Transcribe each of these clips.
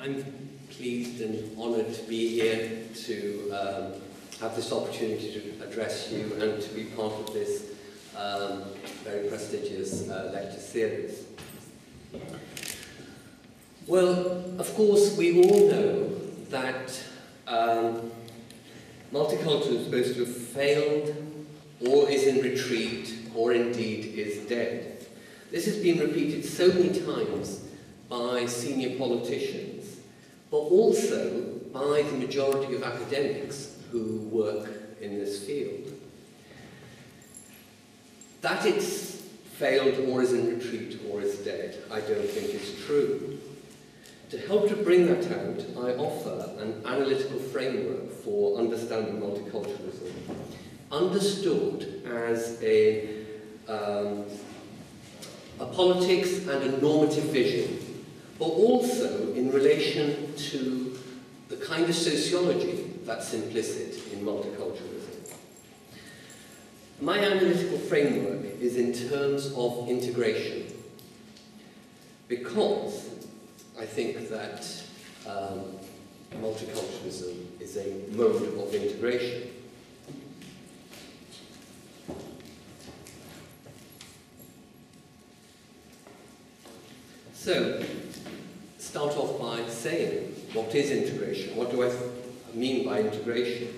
I'm pleased and honoured to be here to have this opportunity to address you and to be part of this very prestigious lecture series. Well, of course, we all know that multiculturalism is supposed to have failed, or is in retreat, or indeed is dead. This has been repeated so many times by senior politicians, but also by the majority of academics who work in this field. That it's failed, or is in retreat, or is dead, I don't think is true. To help to bring that out, I offer an analytical framework for understanding multiculturalism, understood as a politics and a normative vision, but also in relation to the kind of sociology that's implicit in multiculturalism. My analytical framework is in terms of integration, because I think that multiculturalism is a mode of integration. So, start off by saying, what is integration? What do I mean by integration?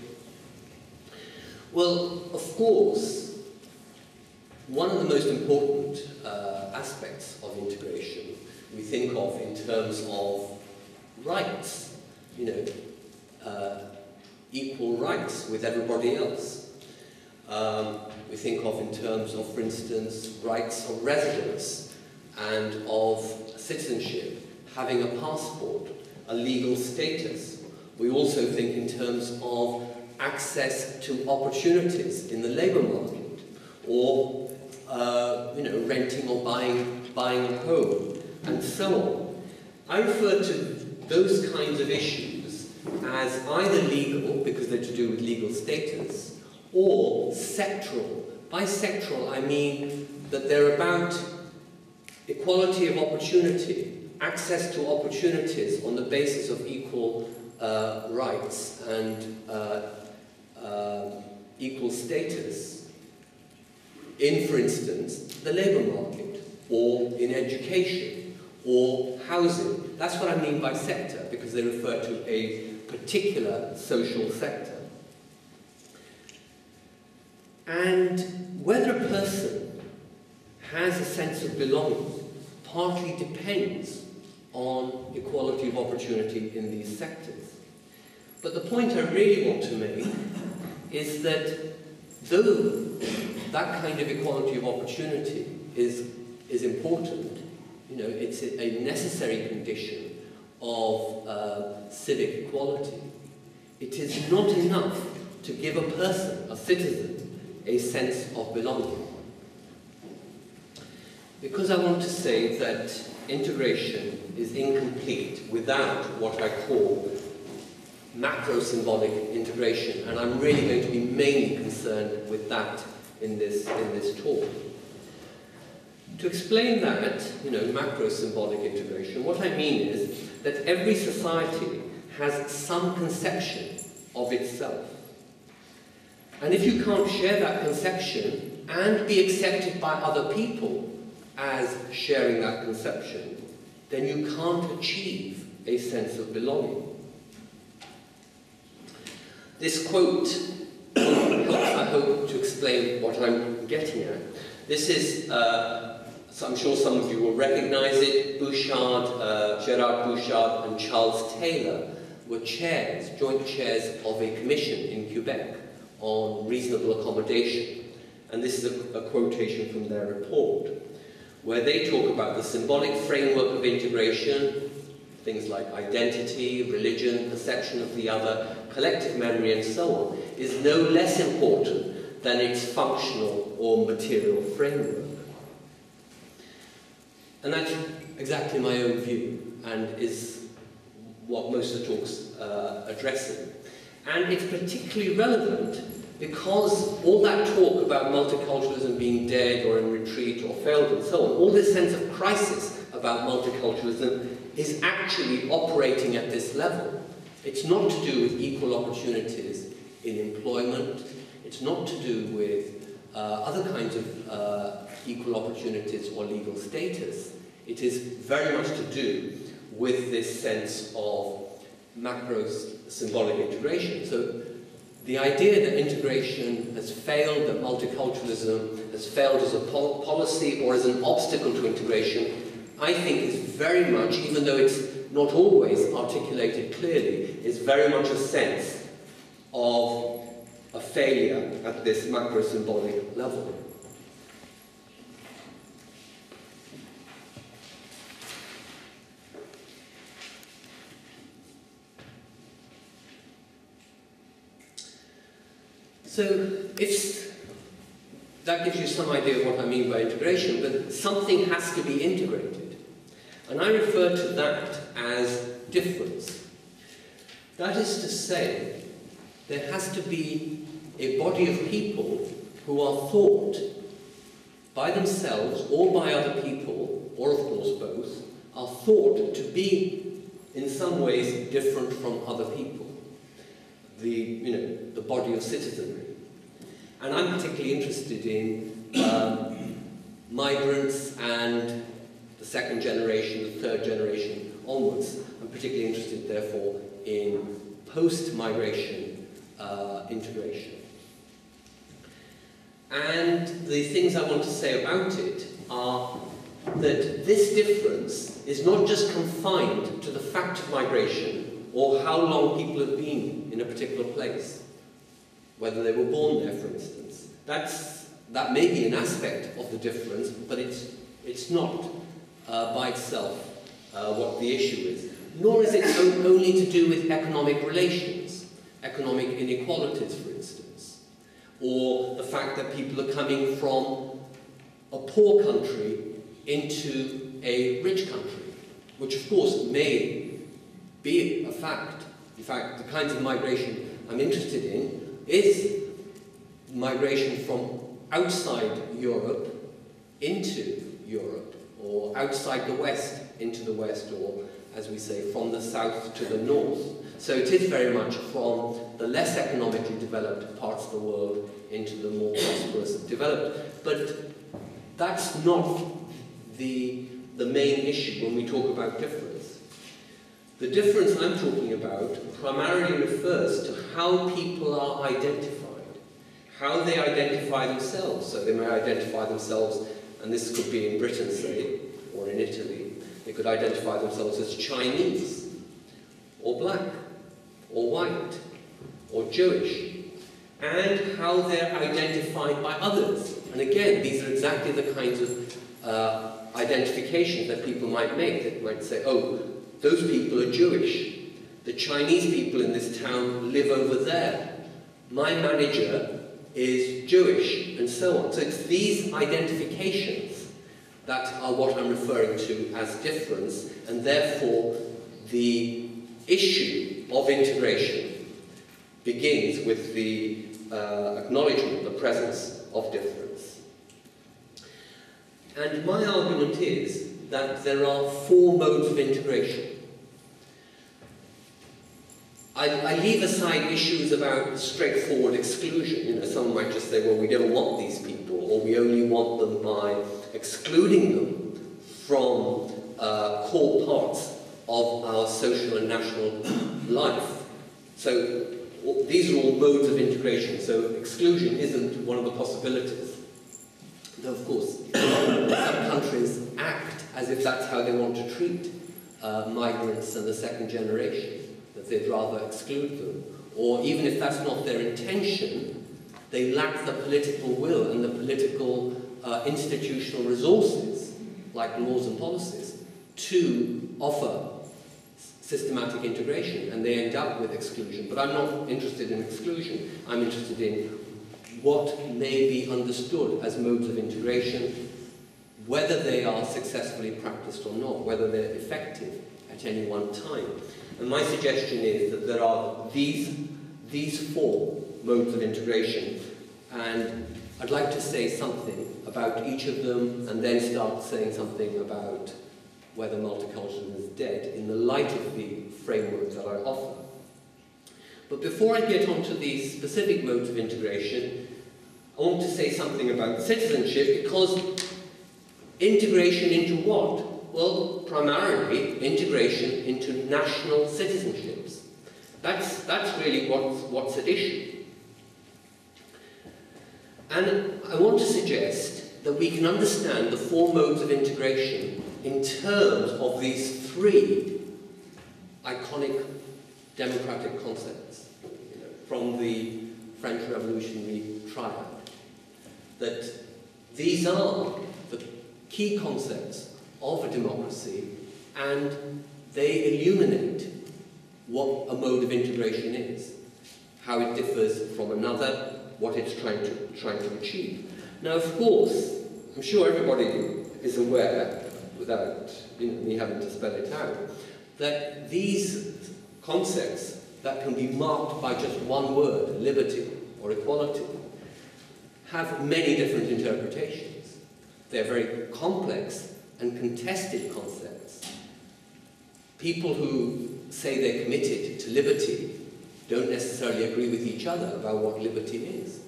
Well, of course, one of the most important aspects of integration we think of in terms of rights, equal rights with everybody else. We think of in terms of, for instance, rights of residence and of citizenship, having a passport, a legal status. We also think in terms of access to opportunities in the labour market, or renting or buying a home, and so on. I refer to those kinds of issues as either legal, because they're to do with legal status, or sectoral. By sectoral, I mean that they're about equality of opportunity, access to opportunities on the basis of equal rights and equal status in, for instance, the labour market, or in education, or housing. That's what I mean by sector, because they refer to a particular social sector. And whether a person has a sense of belonging partly depends on equality of opportunity in these sectors. But the point I really want to make is that though that kind of equality of opportunity is important, it's a necessary condition of civic equality, it is not enough to give a person, a citizen, a sense of belonging. Because I want to say that integration is incomplete without what I call macro-symbolic integration, and I'm really going to be mainly concerned with that in this talk. To explain that, macro-symbolic integration, what I mean is that every society has some conception of itself. And if you can't share that conception and be accepted by other people as sharing that conception, then you can't achieve a sense of belonging. This quote helps, I hope, to explain what I'm getting at. This is, so I'm sure some of you will recognize it, Gerard Bouchard and Charles Taylor were joint chairs of a commission in Quebec on reasonable accommodation. And this is a quotation from their report, where they talk about the symbolic framework of integration, things like identity, religion, perception of the other, collective memory, and so on, is no less important than its functional or material framework. And that's exactly my own view, and is what most of the talk's addressing. And it's particularly relevant because all that talk about multiculturalism being dead or in retreat or failed and so on, all this sense of crisis about multiculturalism is actually operating at this level. It's not to do with equal opportunities in employment. It's not to do with other kinds of equal opportunities or legal status. It is very much to do with this sense of macro symbolic integration. So the idea that integration has failed, that multiculturalism has failed as a policy or as an obstacle to integration, I think is very much, even though it's not always articulated clearly, is very much a sense of a failure at this macro symbolic level. So that gives you some idea of what I mean by integration, but something has to be integrated. And I refer to that as difference. That is to say, there has to be a body of people who are thought by themselves or by other people, or of course both, are thought to be in some ways different from other people. The body of citizenry. And I'm particularly interested in migrants and the second generation, the third generation onwards. I'm particularly interested, therefore, in post-migration integration. And the things I want to say about it are that this difference is not just confined to the fact of migration or how long people have been in a particular place, whether they were born there, for instance. That may be an aspect of the difference, but it's not by itself what the issue is. Nor is it only to do with economic relations, economic inequalities, for instance, or the fact that people are coming from a poor country into a rich country, which of course may be a fact. In fact, the kinds of migration I'm interested in is migration from outside Europe into Europe, or outside the West into the West, or, as we say, from the south to the north. So it is very much from the less economically developed parts of the world into the more prosperous and developed. But that's not the main issue when we talk about difference. The difference I'm talking about primarily refers to how people are identified, how they identify themselves. So they may identify themselves, and this could be in Britain, say, or in Italy, they could identify themselves as Chinese, or black, or white, or Jewish, and how they're identified by others. And again, these are exactly the kinds of identifications that people might make. They might say, oh, those people are Jewish. The Chinese people in this town live over there. My manager is Jewish, and so on. So it's these identifications that are what I'm referring to as difference, and therefore the issue of integration begins with the acknowledgement, the presence of difference. And my argument is that there are four modes of integration. I leave aside issues about straightforward exclusion. Someone might just say, well, we don't want these people, or we only want them by excluding them from core parts of our social and national life. So these are all modes of integration, so exclusion isn't one of the possibilities. Though, of course, some countries act as if that's how they want to treat migrants and the second generation, that they'd rather exclude them. Or even if that's not their intention, they lack the political will and the political institutional resources, like laws and policies, to offer systematic integration, and they end up with exclusion. But I'm not interested in exclusion. I'm interested in what may be understood as modes of integration, whether they are successfully practiced or not, whether they're effective at any one time. And my suggestion is that there are these four modes of integration, and I'd like to say something about each of them, and then start saying something about whether multiculturalism is dead in the light of the framework that I offer. But before I get onto the specific modes of integration, I want to say something about citizenship, because integration into what? Well, primarily integration into national citizenships. That's really what's at issue. And I want to suggest that we can understand the four modes of integration in terms of these three iconic democratic concepts, from the French Revolutionary triad. That these are the key concepts of a democracy, and they illuminate what a mode of integration is, how it differs from another, what it's trying to achieve. Now, of course, I'm sure everybody is aware, without me having to spell it out, that these concepts that can be marked by just one word, liberty or equality, have many different interpretations. They're very complex and contested concepts. People who say they're committed to liberty don't necessarily agree with each other about what liberty is.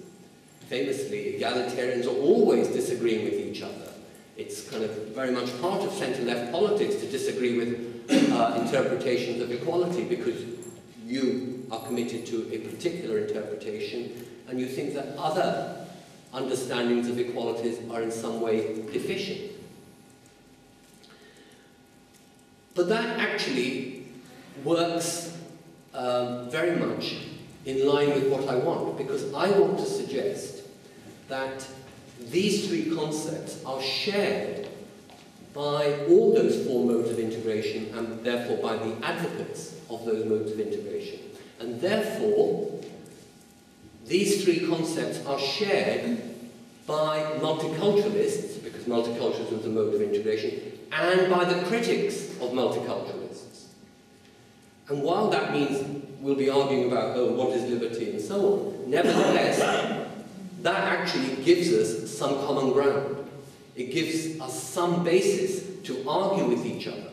Famously, egalitarians are always disagreeing with each other. It's kind of very much part of centre-left politics to disagree with interpretations of equality, because you are committed to a particular interpretation and you think that other understandings of equalities are in some way deficient. But that actually works very much in line with what I want, because I want to suggest that these three concepts are shared by all those four modes of integration, and therefore by the advocates of those modes of integration. And therefore, these three concepts are shared by multiculturalists, because multiculturalism is a mode of integration, and by the critics of multiculturalists. And while that means we'll be arguing about, oh, what is liberty and so on, nevertheless, that actually gives us some common ground. It gives us some basis to argue with each other.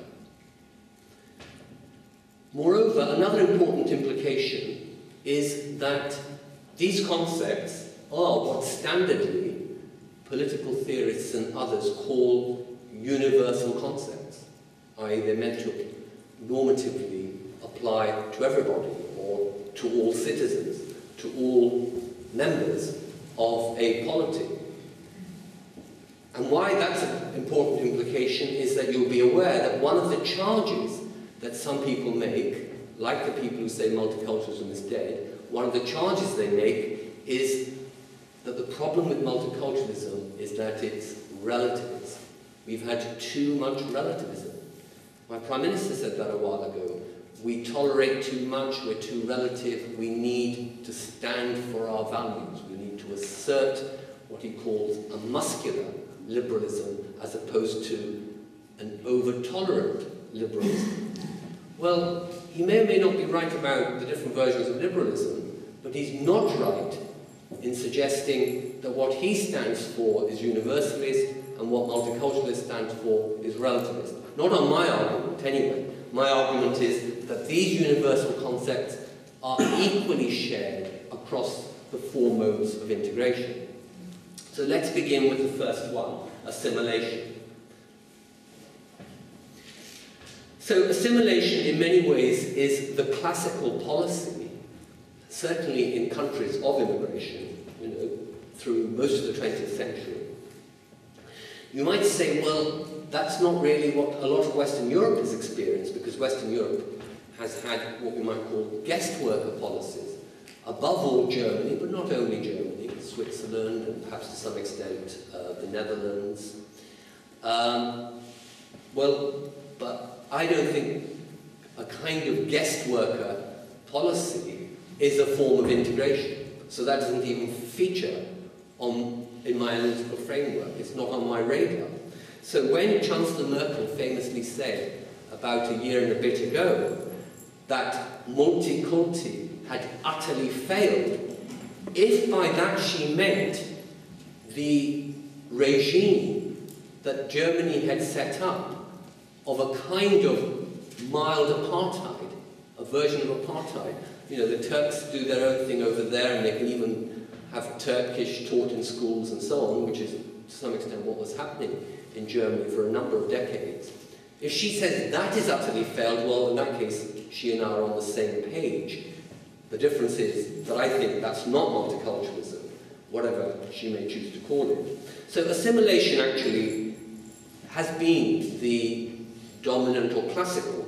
Moreover, another important implication is that these concepts are what standardly political theorists and others call universal concepts, i.e. they're meant to normatively apply to everybody, or to all citizens, to all members of a polity. And why that's an important implication is that you'll be aware that one of the charges that some people make, like the people who say multiculturalism is dead, one of the charges they make is that the problem with multiculturalism is that it's relativist. We've had too much relativism. My Prime Minister said that a while ago. We tolerate too much, we're too relative, we need to stand for our values, we need to assert what he calls a muscular liberalism as opposed to an over-tolerant liberalism. Well, he may or may not be right about the different versions of liberalism, but he's not right in suggesting that what he stands for is universalist and what multiculturalist stands for is relativist. Not on my argument, anyway. My argument is that these universal concepts are equally shared across the four modes of integration. So let's begin with the first one, assimilation. So assimilation in many ways is the classical policy, certainly in countries of immigration, through most of the 20th century. You might say, well, that's not really what a lot of Western Europe has experienced, because Western Europe has had what we might call guest worker policies, above all Germany, but not only Germany, Switzerland, and perhaps to some extent the Netherlands. Well, but I don't think a kind of guest worker policy is a form of integration. So that doesn't even feature in my analytical framework. It's not on my radar. So when Chancellor Merkel famously said about a year and a bit ago that multiculti had utterly failed, if by that she meant the regime that Germany had set up of a kind of mild apartheid, a version of apartheid. You know, the Turks do their own thing over there, and they can even have Turkish taught in schools and so on, which is to some extent what was happening in Germany for a number of decades. If she says that is utterly failed, well, in that case, she and I are on the same page. The difference is that I think that's not multiculturalism, whatever she may choose to call it. So assimilation actually has been the dominant or classical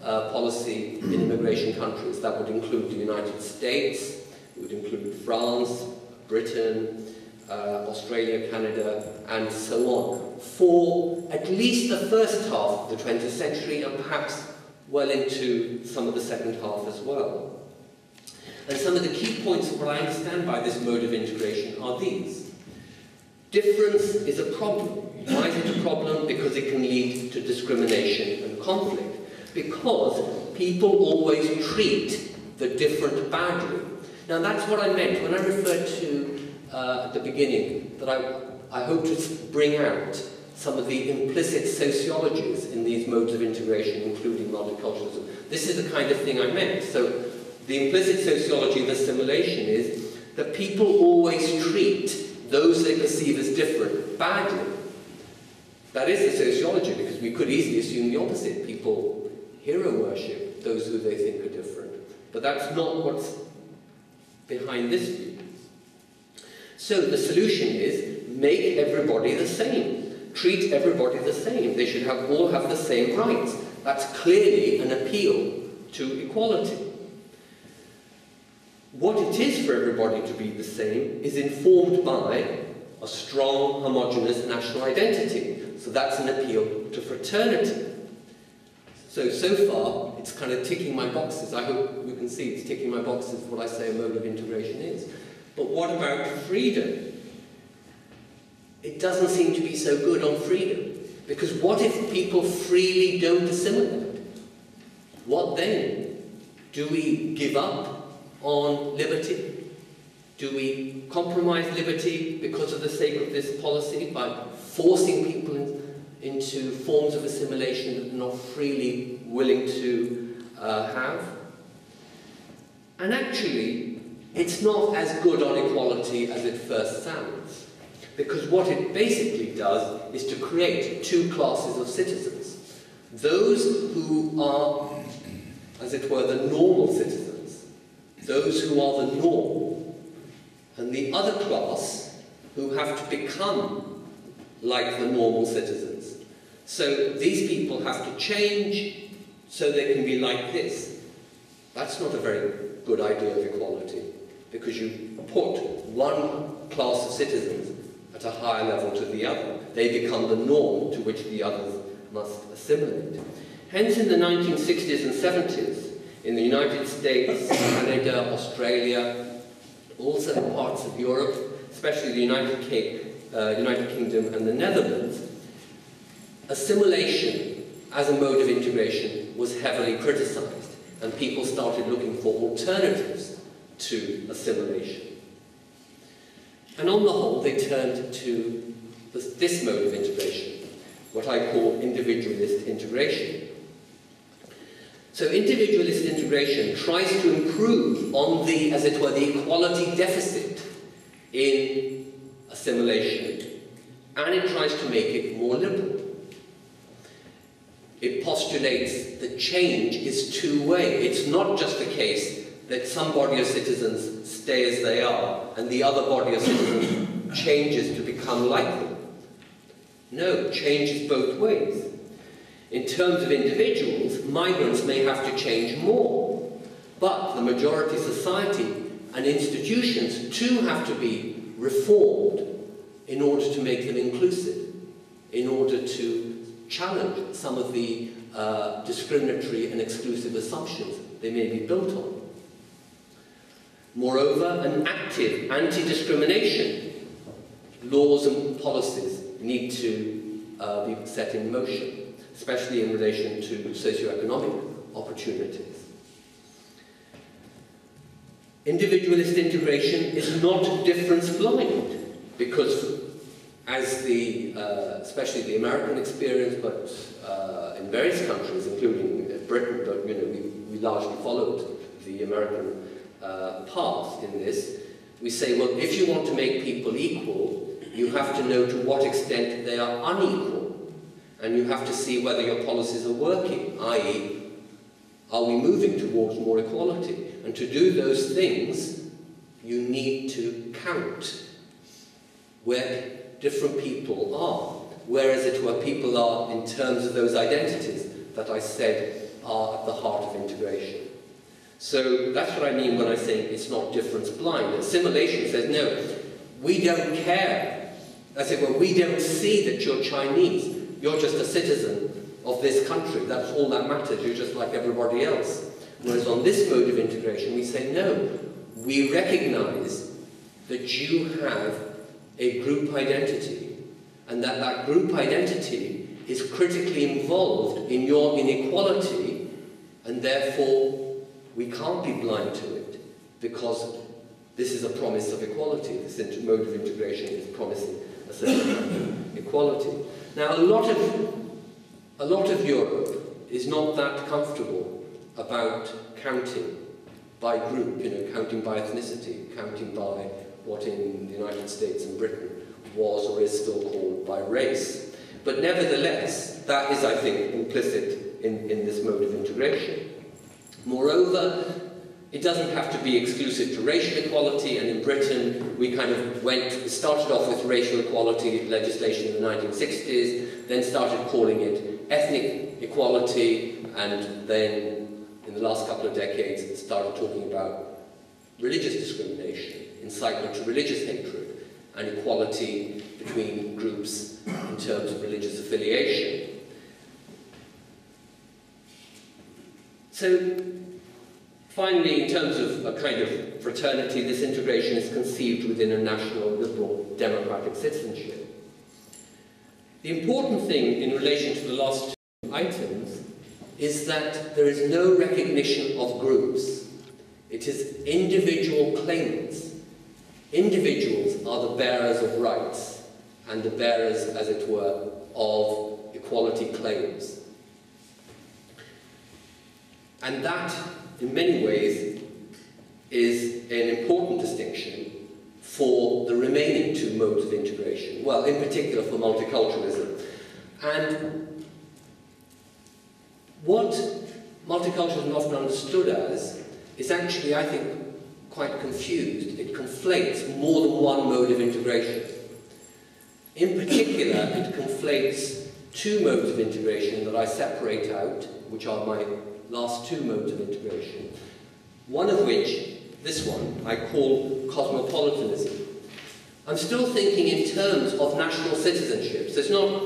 policy in immigration countries. That would include the United States, it would include France, Britain, Australia, Canada, and so on, for at least the first half of the 20th century and perhaps well into some of the second half as well. And some of the key points of what I understand by this mode of integration are these. Difference is a problem. Why is it a problem? Because it can lead to discrimination and conflict. Because people always treat the different badly. Now that's what I meant when I referred to at the beginning, that I hope to bring out some of the implicit sociologies in these modes of integration, including multiculturalism. This is the kind of thing I meant. So the implicit sociology of assimilation is that people always treat those they perceive as different badly. That is the sociology, because we could easily assume the opposite. People hero worship those who they think are different. But that's not what's behind this view. So the solution is make everybody the same. Treat everybody the same. They should all have the same rights. That's clearly an appeal to equality. What it is for everybody to be the same is informed by a strong, homogeneous national identity. So that's an appeal to fraternity. So far, it's kind of ticking my boxes. I hope you can see it's ticking my boxes what I say a mode of integration is. But what about freedom? It doesn't seem to be so good on freedom. Because what if people freely don't assimilate? What then? Do we give up on liberty? Do we compromise liberty because of the sake of this policy by forcing people into forms of assimilation that they're not freely willing to have? And actually, it's not as good on equality as it first sounds. Because what it basically does is to create two classes of citizens. Those who are, as it were, the normal citizens. Those who are the norm. And the other class who have to become like the normal citizens. So these people have to change so they can be like this. That's not a very good idea of equality, because you put one class of citizens at a higher level to the other. They become the norm to which the others must assimilate. Hence, in the 1960s and 70s, in the United States, Canada, Australia, also in parts of Europe, especially the United Kingdom and the Netherlands, assimilation as a mode of integration was heavily criticized, and people started looking for alternatives to assimilation. And on the whole, they turned to this mode of integration, what I call individualist integration. So individualist integration tries to improve on the, as it were, the equality deficit in assimilation, and it tries to make it more liberal. It postulates that change is two-way. It's not just the case that some body of citizens stay as they are and the other body of citizens changes to become like them. No, change is both ways. In terms of individuals, migrants may have to change more, but the majority society and institutions too have to be reformed in order to make them inclusive, in order to challenge some of the discriminatory and exclusive assumptions they may be built on. Moreover, an active anti-discrimination laws and policies need to be set in motion, especially in relation to socioeconomic opportunities. Individualist integration is not difference blind, because as especially the American experience, but in various countries, including Britain, but we largely followed the American path in this. We say, well, if you want to make people equal, you have to know to what extent they are unequal, and you have to see whether your policies are working, i.e., are we moving towards more equality? And to do those things, you need to count where different people are, whereas it where people are in terms of those identities that I said are at the heart of integration. So that's what I mean when I say it's not difference blind. Assimilation says, no, we don't care. I say, well, we don't see that you're Chinese. You're just a citizen of this country. That's all that matters. You're just like everybody else. Whereas on this mode of integration, we say, no, we recognize that you have a group identity, and that that group identity is critically involved in your inequality, and therefore we can't be blind to it, because this is a promise of equality. This mode of integration is promising a certain equality. Now, a lot of Europe is not that comfortable about counting by group, counting by ethnicity, counting by what in the United States and Britain was or is still called by race. But nevertheless, that is, I think, implicit in this mode of integration. Moreover, it doesn't have to be exclusive to racial equality, and in Britain we kind of started off with racial equality legislation in the 1960s, then started calling it ethnic equality, and then in the last couple of decades started talking about religious discrimination, incitement to religious hatred, and equality between groups in terms of religious affiliation. So, finally, in terms of a kind of fraternity, this integration is conceived within a national, liberal, democratic citizenship. The important thing in relation to the last two items is that there is no recognition of groups. It is individual claimants. Individuals are the bearers of rights and the bearers, as it were, of equality claims. And that, in many ways, is an important distinction for the remaining two modes of integration. Well, in particular for multiculturalism. And what multiculturalism is often understood as is actually, I think, quite confused. It conflates more than one mode of integration. In particular, it conflates two modes of integration that I separate out, which are my last two modes of integration. One of which, this one, I call Cosmopolitanism. I'm still thinking in terms of national citizenship. So it's not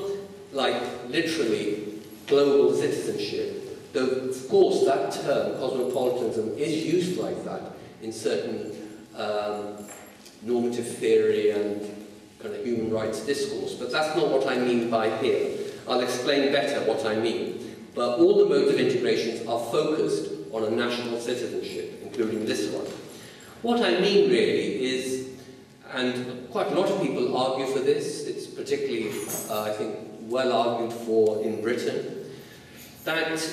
like literally global citizenship, though of course that term, cosmopolitanism, is used like that in certain normative theory and kind of human rights discourse, but that's not what I mean by here. I'll explain better what I mean. But all the modes of integrations are focused on a national citizenship, including this one. What I mean really is, and quite a lot of people argue for this, it's particularly, I think, well argued for in Britain, that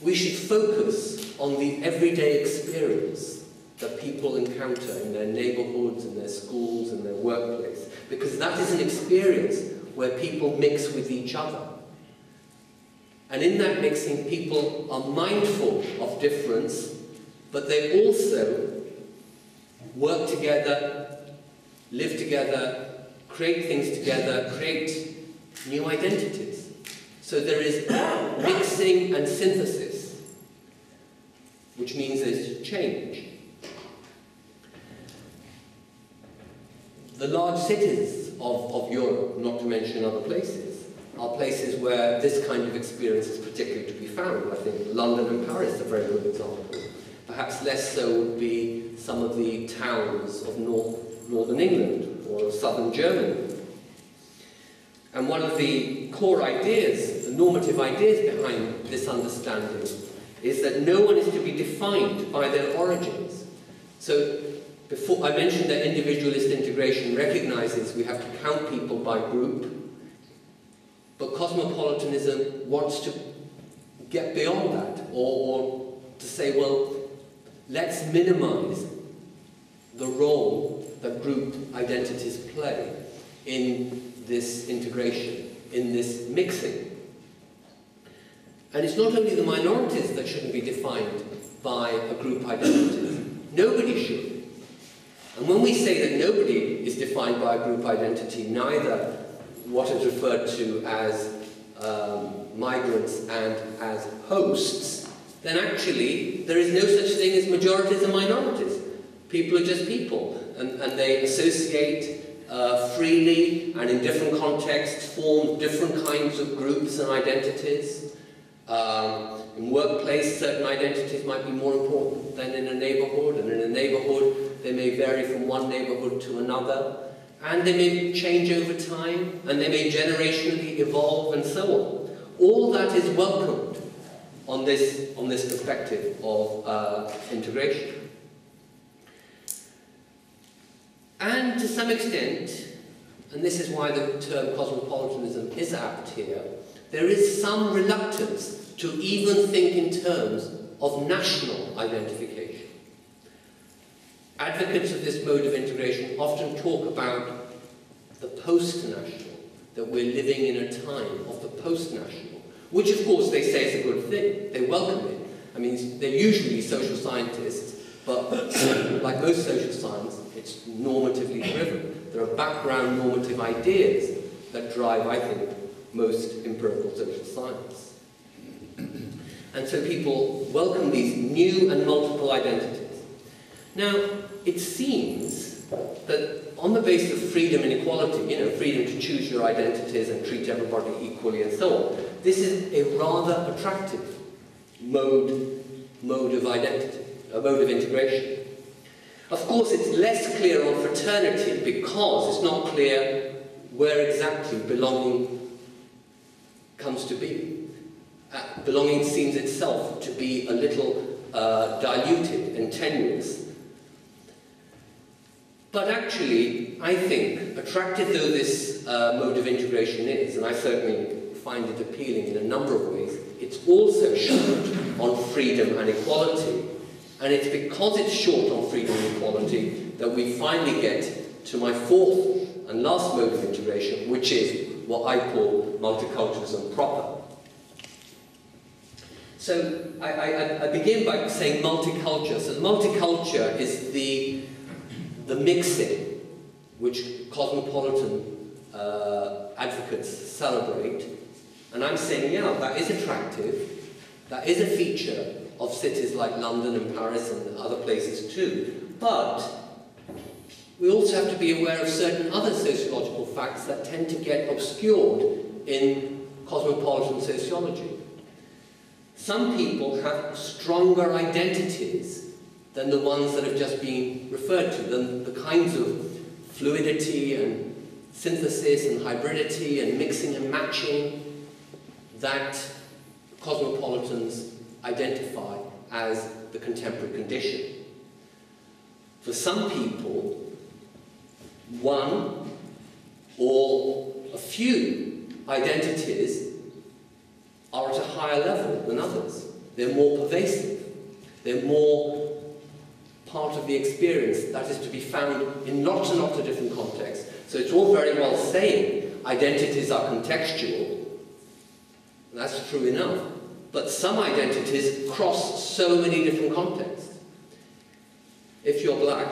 we should focus on the everyday experience that people encounter in their neighbourhoods, in their schools, in their workplace, because that is an experience where people mix with each other. And in that mixing, people are mindful of difference, but they also work together, live together, create things together, create new identities. So there is mixing and synthesis, which means there's change. The large cities of Europe, not to mention other places, are places where this kind of experience is particularly to be found. I think London and Paris are very good examples. Perhaps less so would be some of the towns of northern England or southern Germany. And one of the core ideas, the normative ideas behind this understanding, is that no one is to be defined by their origins. So before I mentioned that individualist integration recognizes we have to count people by group, but cosmopolitanism wants to get beyond that, or to say, well, let's minimize the role that group identities play in this integration, in this mixing. And it's not only the minorities that shouldn't be defined by a group identity. Nobody should. And when we say that nobody is defined by a group identity, neither what is referred to as migrants and as hosts, then actually there is no such thing as majorities and minorities. People are just people, and they associate freely and in different contexts, form different kinds of groups and identities. In workplace, certain identities might be more important than in a neighbourhood, and in a neighbourhood they may vary from one neighbourhood to another, and they may change over time, and they may generationally evolve, and so on. All that is welcomed on this perspective of integration. And to some extent, and this is why the term cosmopolitanism is apt here, there is some reluctance to even think in terms of national identification. Advocates of this mode of integration often talk about the post-national, that we're living in a time of the post-national, which of course they say is a good thing. They welcome it. I mean, they're usually social scientists, but like most social science, it's normatively driven. There are background normative ideas that drive, I think, most empirical social science. And so people welcome these new and multiple identities. Now, it seems that on the basis of freedom and equality, freedom to choose your identities and treat everybody equally and so on, this is a rather attractive mode of identity, a mode of integration. Of course, it's less clear on fraternity because it's not clear where exactly belonging comes to be. Belonging seems itself to be a little diluted and tenuous. But actually, I think, attractive though this mode of integration is, and I certainly find it appealing in a number of ways, it's also short on freedom and equality. And it's because it's short on freedom and equality that we finally get to my fourth and last mode of integration, which is what I call multiculturalism proper. So I begin by saying multiculture. So multiculture is the mixing which cosmopolitan advocates celebrate. And I'm saying, yeah, that is attractive. That is a feature of cities like London and Paris and other places too. But we also have to be aware of certain other sociological facts that tend to get obscured in cosmopolitan sociology. Some people have stronger identities than the ones that have just been referred to, than the kinds of fluidity and synthesis and hybridity and mixing and matching that cosmopolitans identify as the contemporary condition. For some people, one or a few identities are at a higher level than others. They're more pervasive. They're more part of the experience that is to be found in lots and lots of different contexts. So it's all very well saying identities are contextual. That's true enough. But some identities cross so many different contexts. If you're black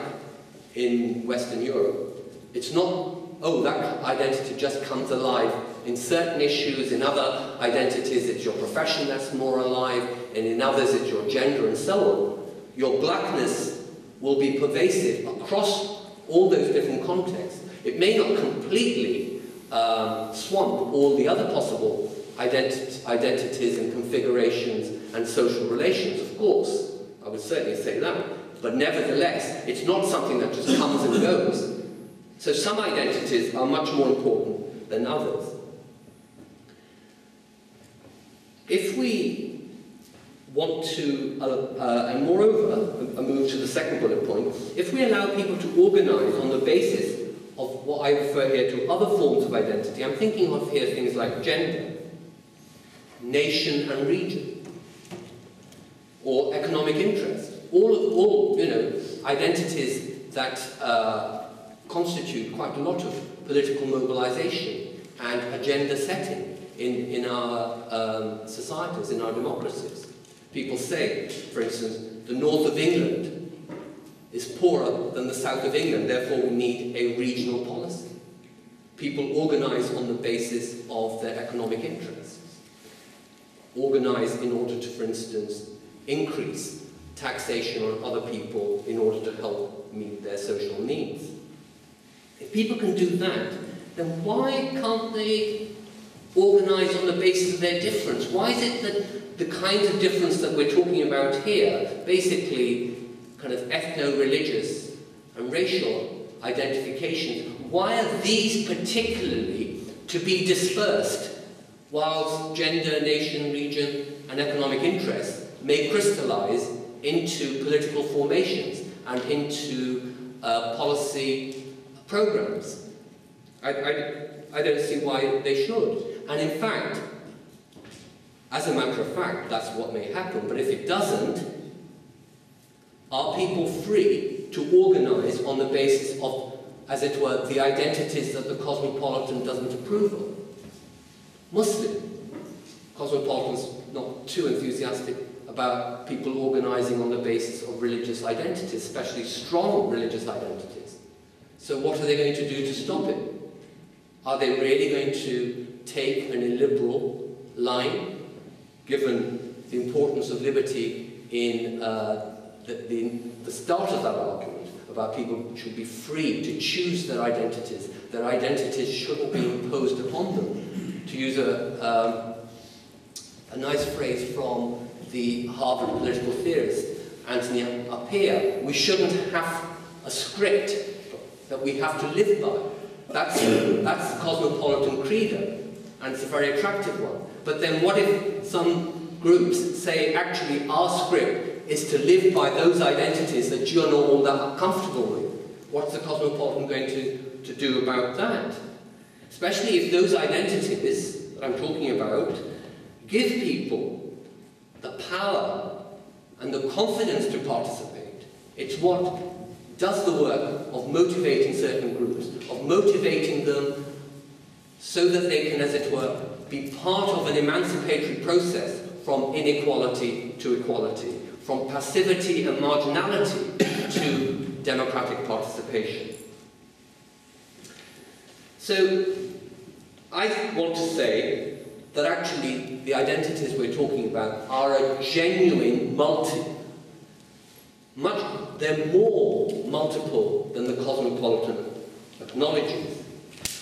in Western Europe, it's not, oh, that identity just comes alive in certain issues. In other identities, it's your profession that's more alive, and in others, it's your gender and so on. Your blackness will be pervasive across all those different contexts. It may not completely swamp all the other possible identities and configurations and social relations, of course. I would certainly say that. But nevertheless, it's not something that just comes and goes. So some identities are much more important than others. If we want to, and moreover, a move to the second bullet point, if we allow people to organise on the basis of what I refer here to other forms of identity, I'm thinking of here things like gender, nation and region, or economic interest, all identities that constitute quite a lot of political mobilisation and agenda setting in our societies, in our democracies. People say, for instance, the north of England is poorer than the south of England, therefore we need a regional policy. People organise on the basis of their economic interests. Organise in order to, for instance, increase taxation on other people in order to help meet their social needs. If people can do that, then why can't they organise on the basis of their difference? Why is it that the kinds of difference that we're talking about here, basically kind of ethno-religious and racial identifications, why are these particularly to be dispersed, whilst gender, nation, region and economic interests may crystallise into political formations and into policy programmes? I don't see why they should. And in fact, as a matter of fact, that's what may happen. But if it doesn't, are people free to organise on the basis of, as it were, the identities that the cosmopolitan doesn't approve of? Muslim. Cosmopolitan's not too enthusiastic about people organising on the basis of religious identities, especially strong religious identities. So what are they going to do to stop it? Are they really going to take an illiberal line, given the importance of liberty in the start of that argument, about people should be free to choose their identities shouldn't be imposed upon them? To use a nice phrase from the Harvard political theorist, Anthony Appiah, we shouldn't have a script that we have to live by. That's the cosmopolitan credo, and it's a very attractive one. But then what if some groups say, actually, our script is to live by those identities that you're not all that comfortable with? What's the cosmopolitan going to do about that? Especially if those identities that I'm talking about give people the power and the confidence to participate. It's what does the work of motivating certain groups, of motivating them so that they can, as it were, be part of an emancipatory process from inequality to equality, from passivity and marginality to democratic participation. So, I want to say that actually the identities we're talking about are a genuine they're more multiple than the cosmopolitan acknowledges.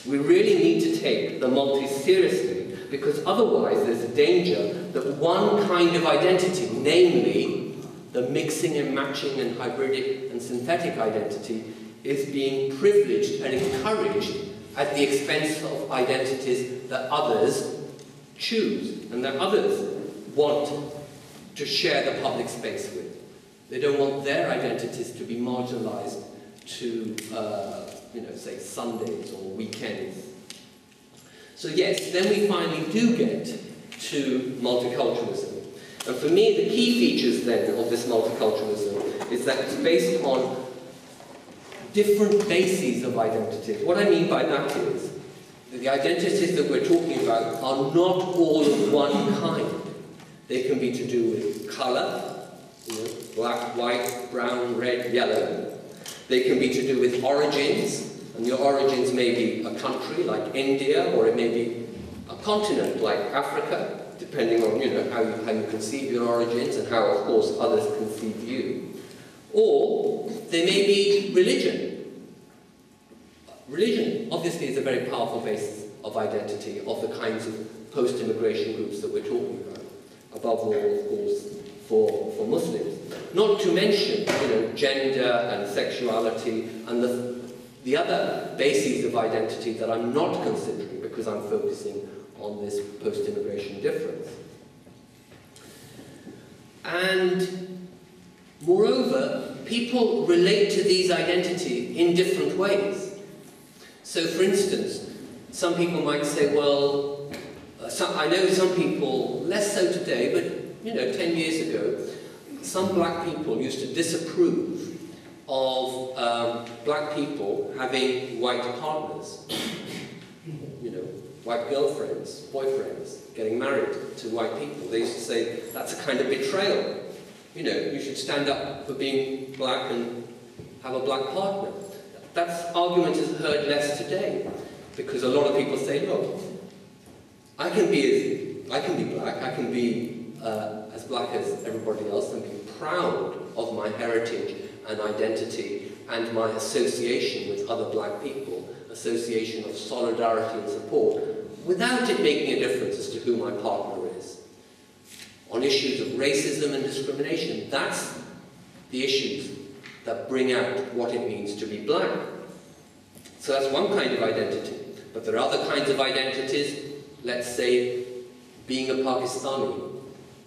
We really need to take the multi seriously, because otherwise there's a danger that one kind of identity, namely the mixing and matching and hybridic and synthetic identity, is being privileged and encouraged at the expense of identities that others choose and that others want to share the public space with. They don't want their identities to be marginalised to, say Sundays or weekends. So yes, then we finally do get to multiculturalism. And for me, the key features then of this multiculturalism is that it's based on different bases of identities. What I mean by that is that the identities that we're talking about are not all of one kind. They can be to do with colour, black, white, brown, red, yellow. They can be to do with origins, and your origins may be a country like India, or it may be a continent like Africa, depending on how you conceive your origins and how, of course, others conceive you. Or they may be religion. Religion, obviously, is a very powerful basis of identity of the kinds of post-immigration groups that we're talking about. Above all, of course, for Muslims. Not to mention, gender and sexuality and the other bases of identity that I'm not considering because I'm focusing on this post-immigration difference. And moreover, people relate to these identities in different ways. So, for instance, some people might say, well, I know some people, less so today, but 10 years ago, some black people used to disapprove of black people having white partners, white girlfriends, boyfriends, getting married to white people. They used to say, that's a kind of betrayal. You should stand up for being black and have a black partner. That argument is heard less today, because a lot of people say, look, I can be black, I can be as black as everybody else, and be proud of my heritage and identity and my association with other black people, association of solidarity and support, without it making a difference as to who my partner is. On issues of racism and discrimination, that's the issues that bring out what it means to be black. So that's one kind of identity. But there are other kinds of identities, let's say being a Pakistani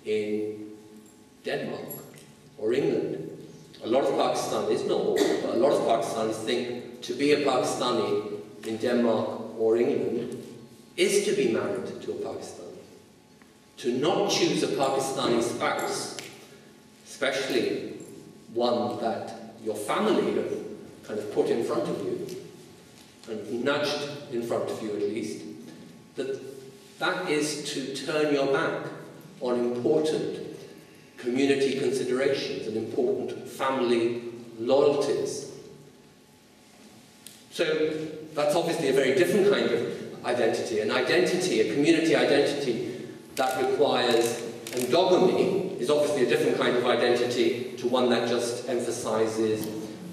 in Denmark or England. A lot of Pakistanis, not all, but a lot of Pakistanis think to be a Pakistani in Denmark or England is to be married to a Pakistani. To not choose a Pakistani spouse, especially one that your family have kind of put in front of you, and nudged in front of you at least, that is to turn your back on important community considerations and important family loyalties. So that's obviously a very different kind of identity, a community identity that requires endogamy is obviously a different kind of identity to one that just emphasizes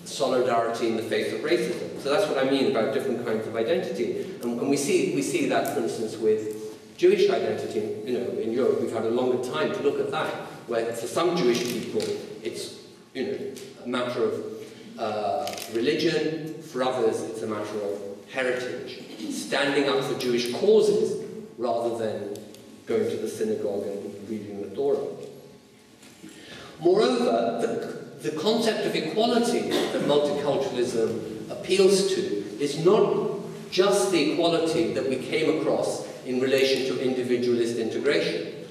solidarity in the face of racism. So that's what I mean about different kinds of identity. And we see that, for instance, with Jewish identity. In Europe we've had a longer time to look at that, where for some Jewish people it's a matter of religion, for others it's a matter of heritage, standing up for Jewish causes rather than going to the synagogue and reading the Torah. Moreover, the concept of equality that multiculturalism appeals to is not just the equality that we came across in relation to individualist integration.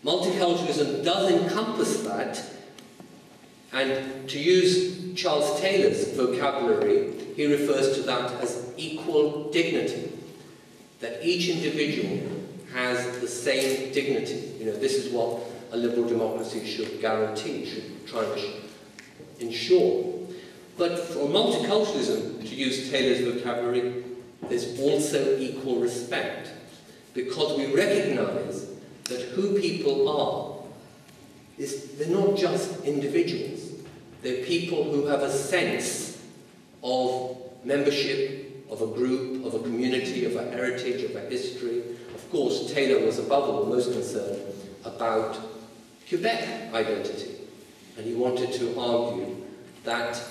Multiculturalism does encompass that, and to use Charles Taylor's vocabulary, he refers to that as equal dignity, that each individual has the same dignity. This is what a liberal democracy should guarantee, should try and ensure. But for multiculturalism, to use Taylor's vocabulary, there's also equal respect, because we recognize that who people are they're not just individuals. They're people who have a sense of membership, of a group, of a community, of a heritage, of a history. Of course, Taylor was above all most concerned about Quebec identity, and he wanted to argue that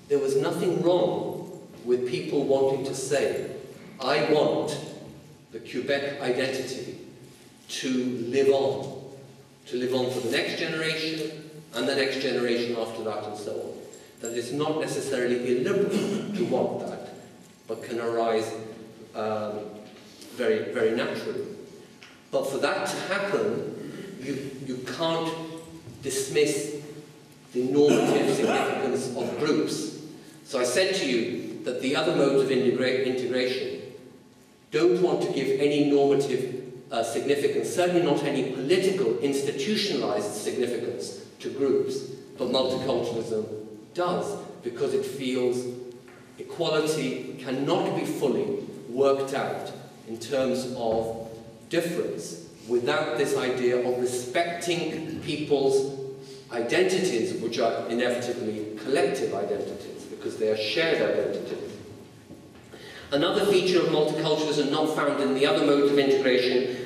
there was nothing wrong with people wanting to say, I want the Quebec identity to live on for the next generation and the next generation after that and so on. That it's not necessarily illiberal to want that, but can arise very, very naturally. But for that to happen, you can't dismiss the normative significance of groups. So I said to you that the other modes of integration don't want to give any normative significance, certainly not any political, institutionalized significance to groups, but multiculturalism does, because it feels equality cannot be fully worked out in terms of difference without this idea of respecting people's identities, which are inevitably collective identities, because they are shared identities. Another feature of multiculturalism not found in the other modes of integration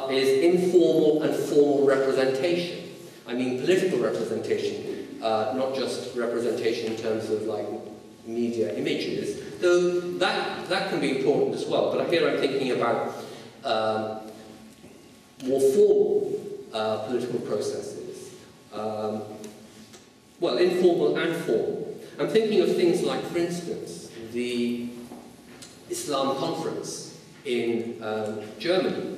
is informal and formal representation. I mean political representation, not just representation in terms of like media images, though that can be important as well. But here I'm thinking about more formal political processes. well, informal and formal. I'm thinking of things like, for instance, the Islam conference in Germany,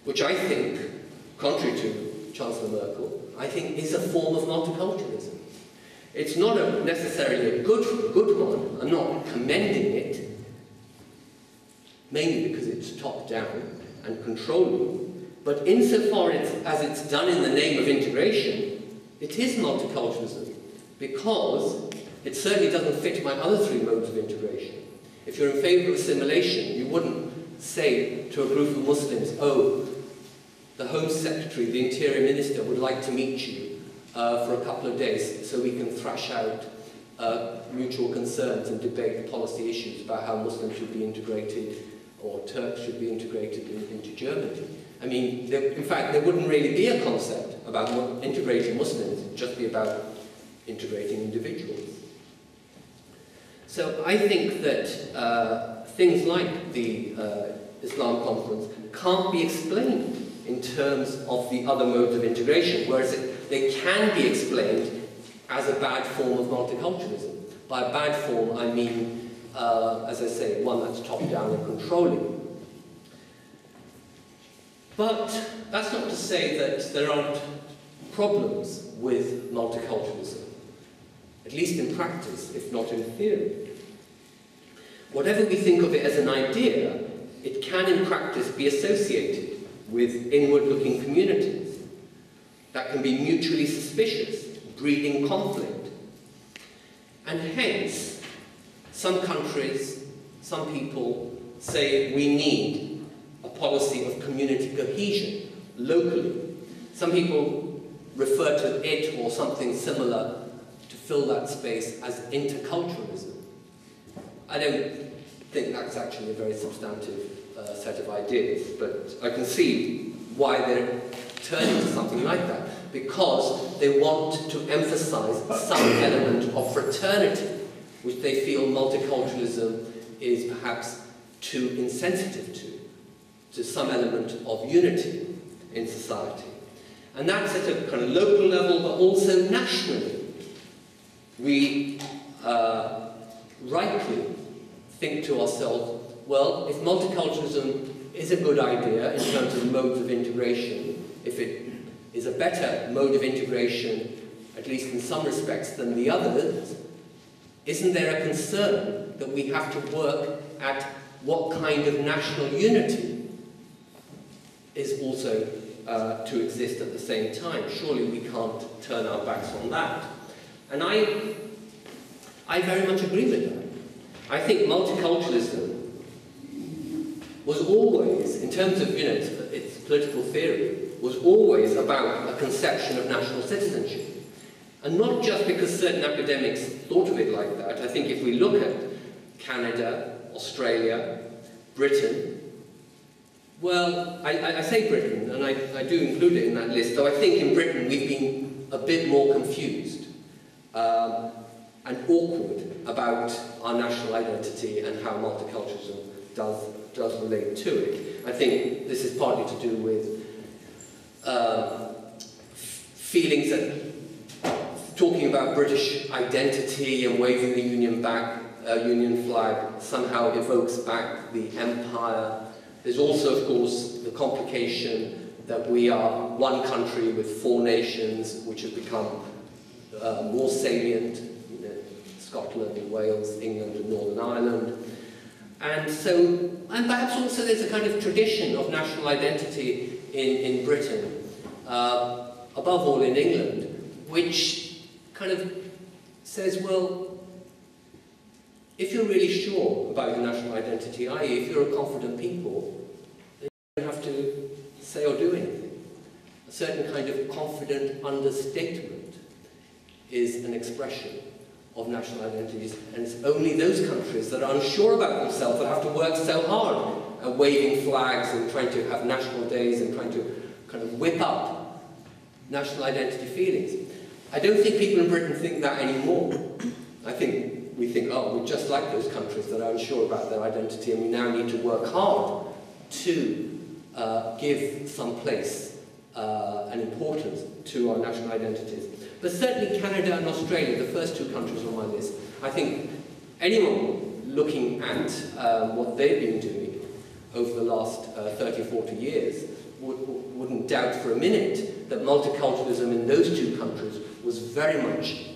which I think, contrary to Chancellor Merkel, I think is a form of multiculturalism. It's not necessarily a good one. I'm not commending it, mainly because it's top-down and controlling. But insofar as it's done in the name of integration, it is multiculturalism, because it certainly doesn't fit my other three modes of integration. If you're in favour of assimilation, you wouldn't say to a group of Muslims, oh, the Home Secretary, the Interior Minister would like to meet you for a couple of days so we can thrash out mutual concerns and debate policy issues about how Muslims should be integrated or Turks should be integrated into Germany. I mean, in fact, there wouldn't really be a concept about integrating Muslims, it'd just be about integrating individuals. So I think that things like the Islam conference can't be explained in terms of the other modes of integration, whereas they can be explained as a bad form of multiculturalism. By bad form, I mean, as I say, one that's top-down and controlling. But that's not to say that there aren't problems with multiculturalism, at least in practice, if not in theory. Whatever we think of it as an idea, it can in practice be associated with inward-looking communities that can be mutually suspicious, breeding conflict. And hence, some countries, some people say we need a policy of community cohesion locally. Some people refer to it or something similar to fill that space as interculturalism. I don't think that's actually a very substantive set of ideas, but I can see why they're turning to something like that, because they want to emphasize some element of fraternity, which they feel multiculturalism is perhaps too insensitive to some element of unity in society. And that's at a kind of local level, but also nationally. We rightly think to ourselves, well, if multiculturalism is a good idea in terms of modes of integration, if it is a better mode of integration, at least in some respects, than the others, isn't there a concern that we have to work at what kind of national unity is also to exist at the same time? Surely we can't turn our backs on that. And I very much agree with that. I think multiculturalism was always, in terms of its political theory, was always about a conception of national citizenship. And not just because certain academics thought of it like that. I think if we look at Canada, Australia, Britain, well, I say Britain, and I do include it in that list, though I think in Britain we've been a bit more confused and awkward about our national identity and how multiculturalism does relate to it. I think this is partly to do with feelings that talking about British identity and waving the Union flag somehow evokes back the empire. There's also, of course, the complication that we are one country with four nations, which have become more salient, Scotland and Wales, England and Northern Ireland. And perhaps also there's a kind of tradition of national identity in Britain, above all in England, which kind of says, well, if you're really sure about your national identity, i.e. if you're a confident people, then you don't have to say or do anything. A certain kind of confident understatement is an expression of national identities, and it's only those countries that are unsure about themselves that have to work so hard at waving flags and trying to have national days and trying to kind of whip up national identity feelings. I don't think people in Britain think that anymore. I think we think, oh, we're just like those countries that are unsure about their identity, and we now need to work hard to give some place and importance to our national identities. But certainly Canada and Australia, the first two countries on my list, I think anyone looking at what they've been doing over the last 30, 40 years wouldn't doubt for a minute that multiculturalism in those two countries was very much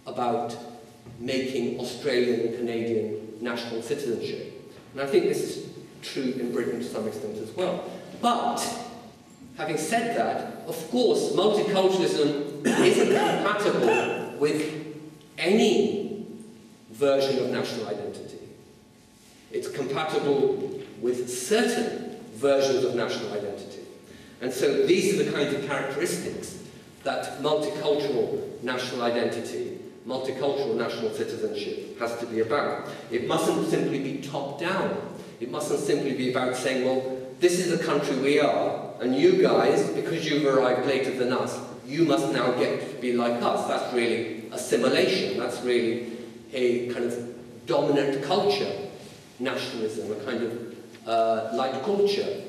about making Australian and Canadian national citizenship. And I think this is true in Britain to some extent as well. But, having said that, of course, multiculturalism isn't compatible with any version of national identity. It's compatible with certain versions of national identity. And so these are the kinds of characteristics that multicultural national identity, multicultural national citizenship has to be about. It mustn't simply be top-down. It mustn't simply be about saying, well, this is the country we are, and you guys, because you've arrived later than us, you must now get to be like us. That's really assimilation. That's really a kind of dominant culture nationalism, a kind of light culture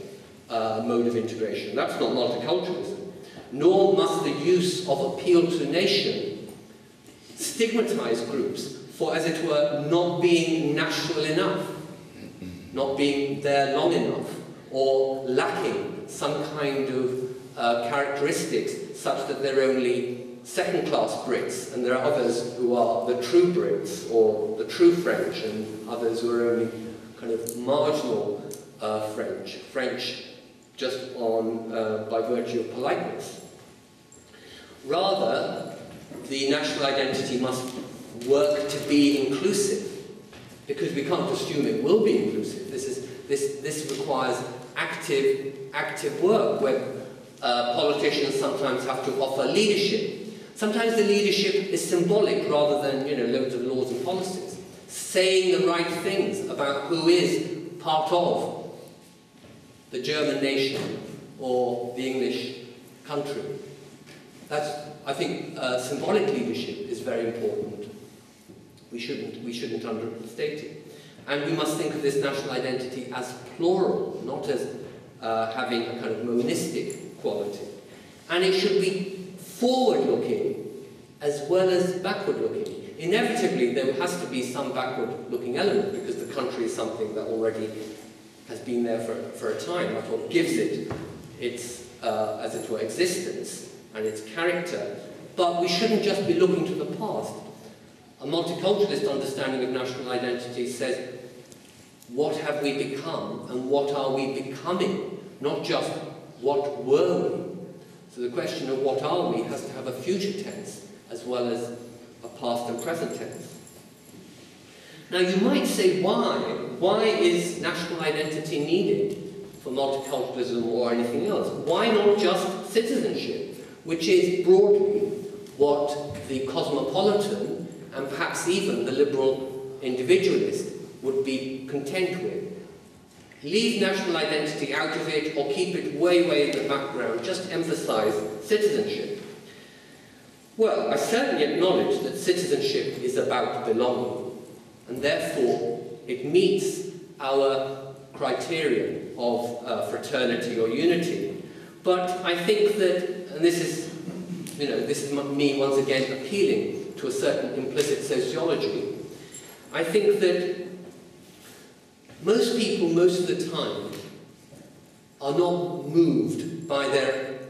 mode of integration. That's not multiculturalism. Nor must the use of appeal to nation stigmatize groups for, as it were, not being national enough, not being there long enough, or lacking some kind of characteristics such that they're only second-class Brits, and there are others who are the true Brits, or the true French, and others who are only kind of marginal French just on, by virtue of politeness. Rather, the national identity must work to be inclusive, because we can't assume it will be inclusive. This requires active work, where politicians sometimes have to offer leadership. Sometimes the leadership is symbolic rather than, loads of laws and policies. Saying the right things about who is part of the German nation or the English country. I think symbolic leadership is very important. We shouldn't understate it. And we must think of this national identity as plural, not as having a kind of monistic quality. And it should be forward-looking as well as backward-looking. Inevitably, there has to be some backward-looking element, because the country is something that already has been there for a time. That's what gives it its, as it were, existence and its character. But we shouldn't just be looking to the past. A multiculturalist understanding of national identity says, what have we become and what are we becoming? Not just what were we. So the question of what are we has to have a future tense as well as a past and present tense. Now you might say, why? Why is national identity needed for multiculturalism or anything else? Why not just citizenship, which is broadly what the cosmopolitan and perhaps even the liberal individualist would be content with? Leave national identity out of it, or keep it way, way in the background. Just emphasize citizenship. Well, I certainly acknowledge that citizenship is about belonging, and therefore it meets our criterion of fraternity or unity. But I think that, and this is me once again appealing to a certain implicit sociology, I think that most people, most of the time, are not moved by their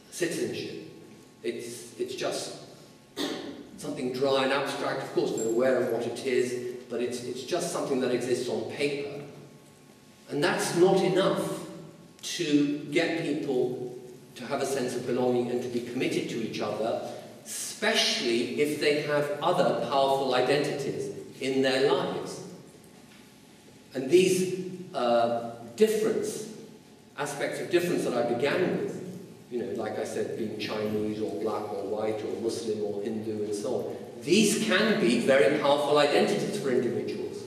citizenship. It's just something dry and abstract. Of course, they're aware of what it is, but it's just something that exists on paper. And that's not enough to get people to have a sense of belonging and to be committed to each other, especially if they have other powerful identities in their lives. And these aspects of difference that I began with, like I said, being Chinese or black or white or Muslim or Hindu and so on, these can be very powerful identities for individuals.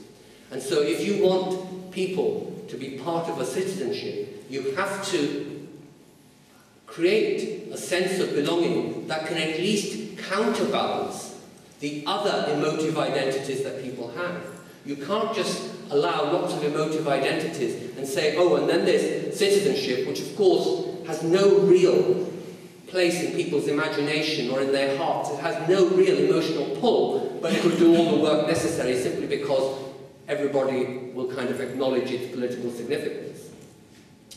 And so if you want people to be part of a citizenship, you have to create a sense of belonging that can at least counterbalance the other emotive identities that people have. You can't just allow lots of emotive identities and say, oh, and then there's citizenship, which of course has no real place in people's imagination or in their hearts. It has no real emotional pull, but it will do all the work necessary simply because everybody will kind of acknowledge its political significance.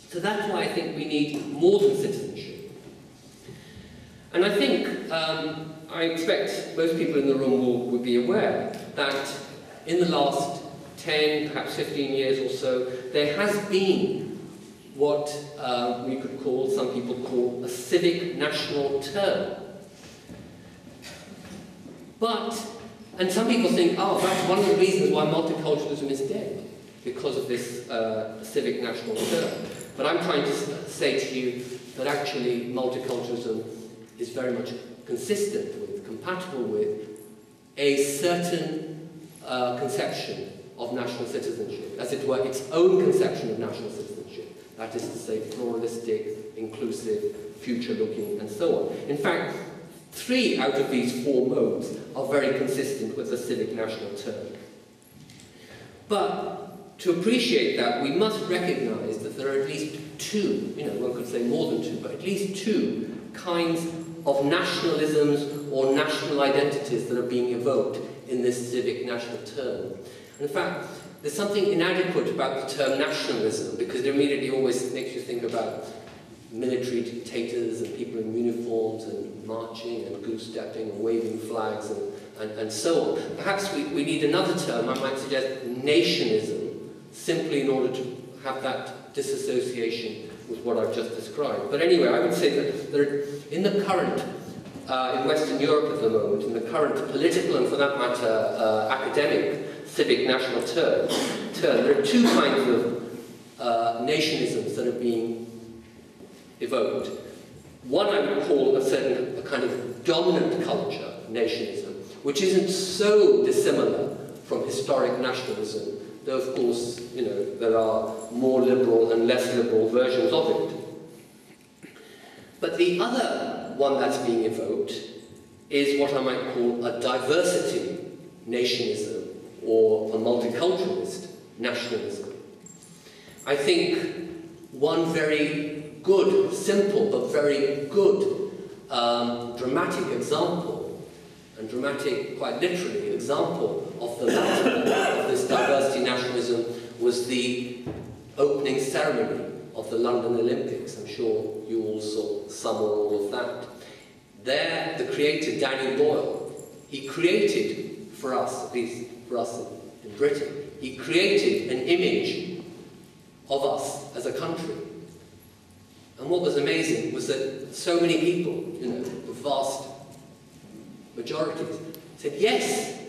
So that's why I think we need more than citizenship. And I think, I expect most people in the room will be aware that in the last 10, perhaps 15 years or so, there has been what we could call, some people call, a civic national turn. And some people think, oh, that's one of the reasons why multiculturalism is dead, because of this civic national turn. But I'm trying to say to you that actually multiculturalism is very much consistent with, compatible with, a certain conception of national citizenship, as it were, its own conception of national citizenship. That is to say, pluralistic, inclusive, future-looking, and so on. In fact, 3 out of these 4 modes are very consistent with the civic national turn. But to appreciate that, we must recognize that there are at least 2, one could say more than 2, but at least 2 kinds of nationalisms or national identities that are being evoked in this civic national turn. And in fact, there's something inadequate about the term nationalism, because it immediately always makes you think about military dictators and people in uniforms and marching and goose-stepping and waving flags and so on. Perhaps we need another term. I might suggest nationism, simply in order to have that disassociation with what I've just described. But anyway, I would say that in the current, in Western Europe at the moment, in the current political and for that matter academic civic national turn, there are 2 kinds of nationisms that are being evoked. One I would call a kind of dominant culture nationism, which isn't so dissimilar from historic nationalism, though of course, there are more liberal and less liberal versions of it. But the other one that's being evoked is what I might call a diversity nationism or a multiculturalist nationalism. I think one very good, simple, but very good dramatic example, and dramatic, quite literally, example of the latter of this diversity nationalism was the opening ceremony of the London Olympics. I'm sure you all saw some or all of that. There, the creator, Danny Boyle, he created for us, at least for us in Britain, he created an image of us as a country. And what was amazing was that so many people, the vast majorities, said, yes,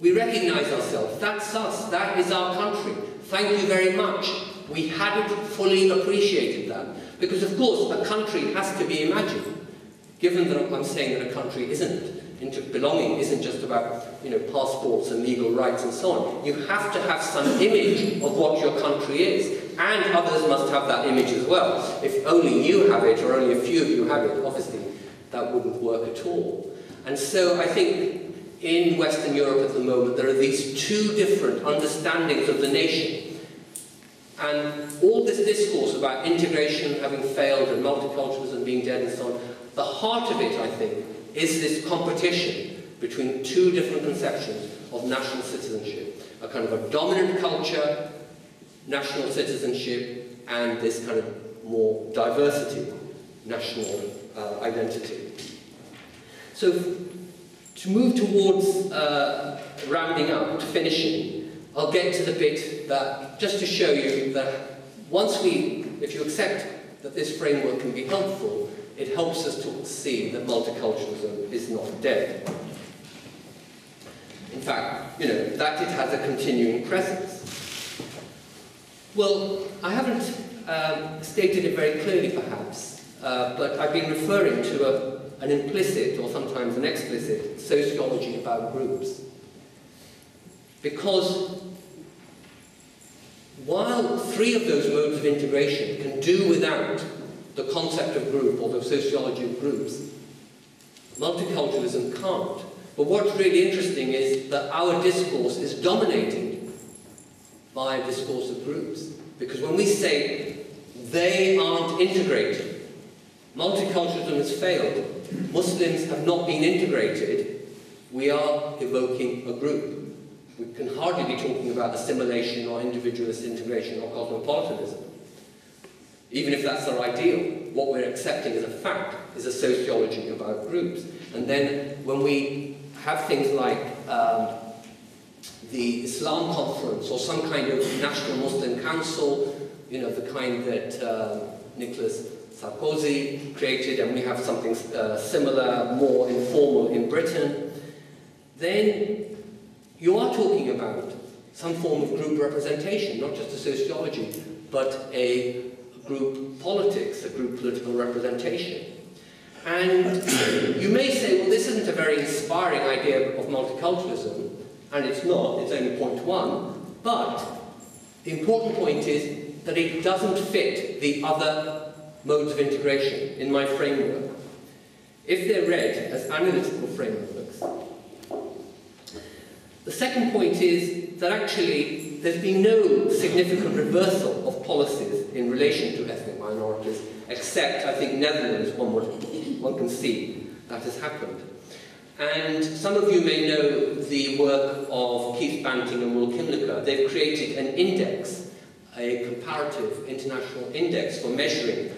we recognize ourselves, that's us, that is our country, thank you very much. We hadn't fully appreciated that. Because of course, a country has to be imagined, given that I'm saying that a country belonging isn't just about, passports and legal rights and so on. You have to have some image of what your country is. And others must have that image as well. If only you have it, or only a few of you have it, obviously that wouldn't work at all. And so I think in Western Europe at the moment there are these 2 different understandings of the nation. And all this discourse about integration having failed and multiculturalism being dead and so on, the heart of it, I think, is this competition between 2 different conceptions of national citizenship. A kind of a dominant culture, national citizenship, and this kind of more diversity national identity. So to move towards rounding up, to finishing, I'll get to the bit that, just to show you that if you accept that this framework can be helpful, it helps us to see that multiculturalism is not dead. In fact, that it has a continuing presence. Well, I haven't stated it very clearly, perhaps, but I've been referring to an implicit, or sometimes an explicit, sociology about groups. Because while 3 of those modes of integration can do without the concept of group or the sociology of groups, multiculturalism can't. But what's really interesting is that our discourse is dominated by a discourse of groups. Because when we say they aren't integrated, Multiculturalism has failed. Muslims have not been integrated. We are evoking a group. We can hardly be talking about assimilation or individualist integration or cosmopolitanism. Even if that's our ideal, what we're accepting as a fact is a sociology about groups. And then when we have things like the Islam conference or some kind of national Muslim council, you know, the kind that Nicolas Sarkozy created, and we have something similar, more informal in Britain, then you are talking about some form of group representation, not just a sociology, but a group politics, a group political representation. And you may say, well, this isn't a very inspiring idea of multiculturalism, and it's not, it's only point one, but the important point is that it doesn't fit the other modes of integration in my framework. If they're read as analytical frameworks. The second point is that actually there's been no significant reversal of policies in relation to ethnic minorities, except, I think, Netherlands, one can see that has happened. And some of you may know the work of Keith Banting and Will Kimlicka. They've created an index, a comparative international index for measuring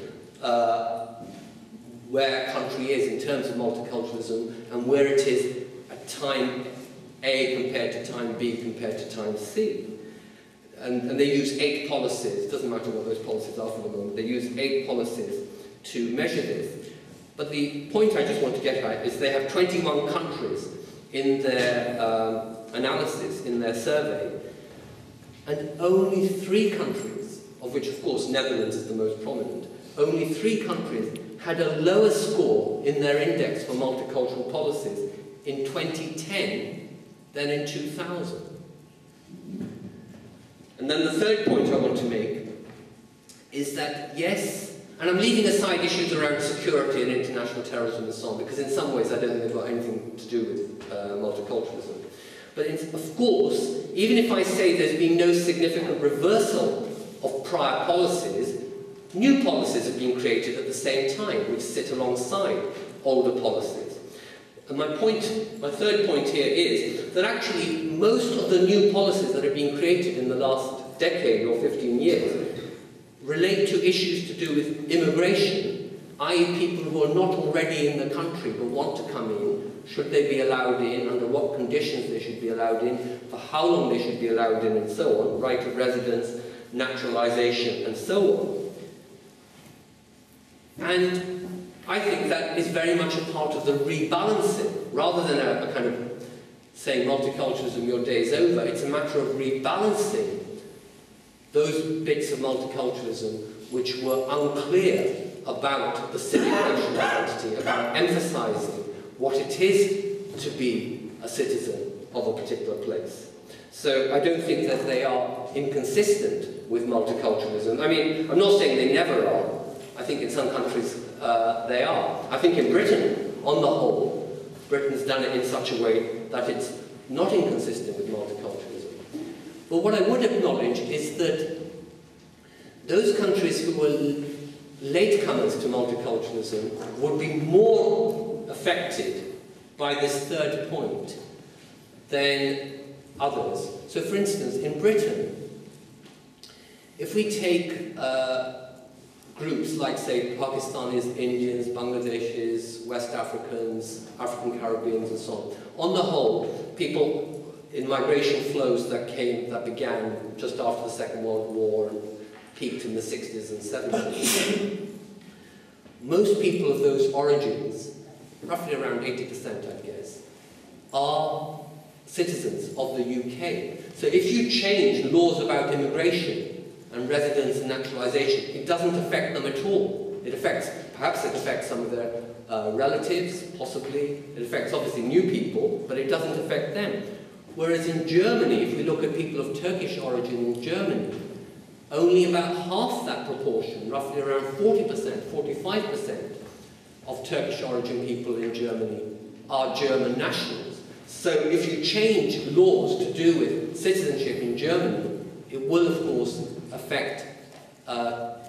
where a country is in terms of multiculturalism and where it is at time A compared to time B compared to time C. And they use 8 policies. It doesn't matter what those policies are for the moment. They use 8 policies to measure this. But the point I just want to get at is they have 21 countries in their analysis, in their survey, and only 3 countries, of which of course Netherlands is the most prominent, only 3 countries had a lower score in their index for multicultural policies in 2010 than in 2000. And then the third point I want to make is that, yes, and I'm leaving aside issues around security and international terrorism and so on, because in some ways I don't think they've got anything to do with multiculturalism. But of course, even if I say there's been no significant reversal of prior policies, new policies have been created at the same time, which sit alongside older policies. And my third point here is that actually most of the new policies that have been created in the last decade or 15 years relate to issues to do with immigration, i.e. people who are not already in the country but want to come in, should they be allowed in, under what conditions they should be allowed in, for how long they should be allowed in, and so on, right of residence, naturalization, and so on. And I think that is very much a part of the rebalancing, rather than a kind of saying multiculturalism, your day's over. It's a matter of rebalancing those bits of multiculturalism which were unclear about the civic national identity, about emphasising what it is to be a citizen of a particular place. So I don't think that they are inconsistent with multiculturalism. I mean, I'm not saying they never are. I think in some countries they are. I think in Britain, on the whole, Britain's done it in such a way that it's not inconsistent with multiculturalism. But what I would acknowledge is that those countries who were latecomers to multiculturalism would be more affected by this third point than others. So for instance, in Britain, if we take groups like, say, Pakistanis, Indians, Bangladeshis, West Africans, African Caribbeans, and so on the whole, people in migration flows that began just after the Second World War and peaked in the 60s and 70s. Most people of those origins, roughly around 80%, I'd guess, are citizens of the UK. So if you change laws about immigration and residence and naturalisation, it doesn't affect them at all. Perhaps it affects some of their relatives, possibly. It affects, obviously, new people, but it doesn't affect them. Whereas in Germany, if we look at people of Turkish origin in Germany, only about half that proportion, roughly around 40%, 45% of Turkish origin people in Germany are German nationals. So if you change laws to do with citizenship in Germany, it will, of course, affect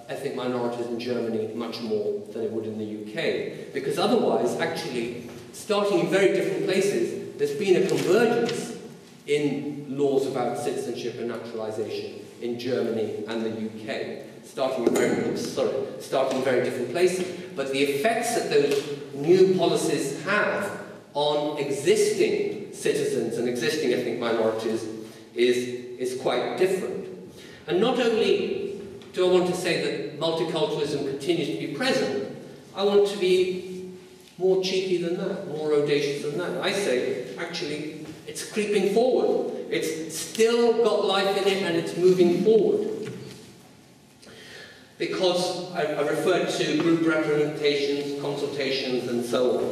ethnic minorities in Germany much more than it would in the UK. Because otherwise, actually, starting in very different places, there's been a convergence in laws about citizenship and naturalisation in Germany and the UK, starting in very different places. But the effects that those new policies have on existing citizens and existing ethnic minorities is quite different. And not only do I want to say that multiculturalism continues to be present, I want to be more cheeky than that, more audacious than that. I say, actually, it's creeping forward. It's still got life in it and it's moving forward. Because I referred to group representations, consultations, and so on.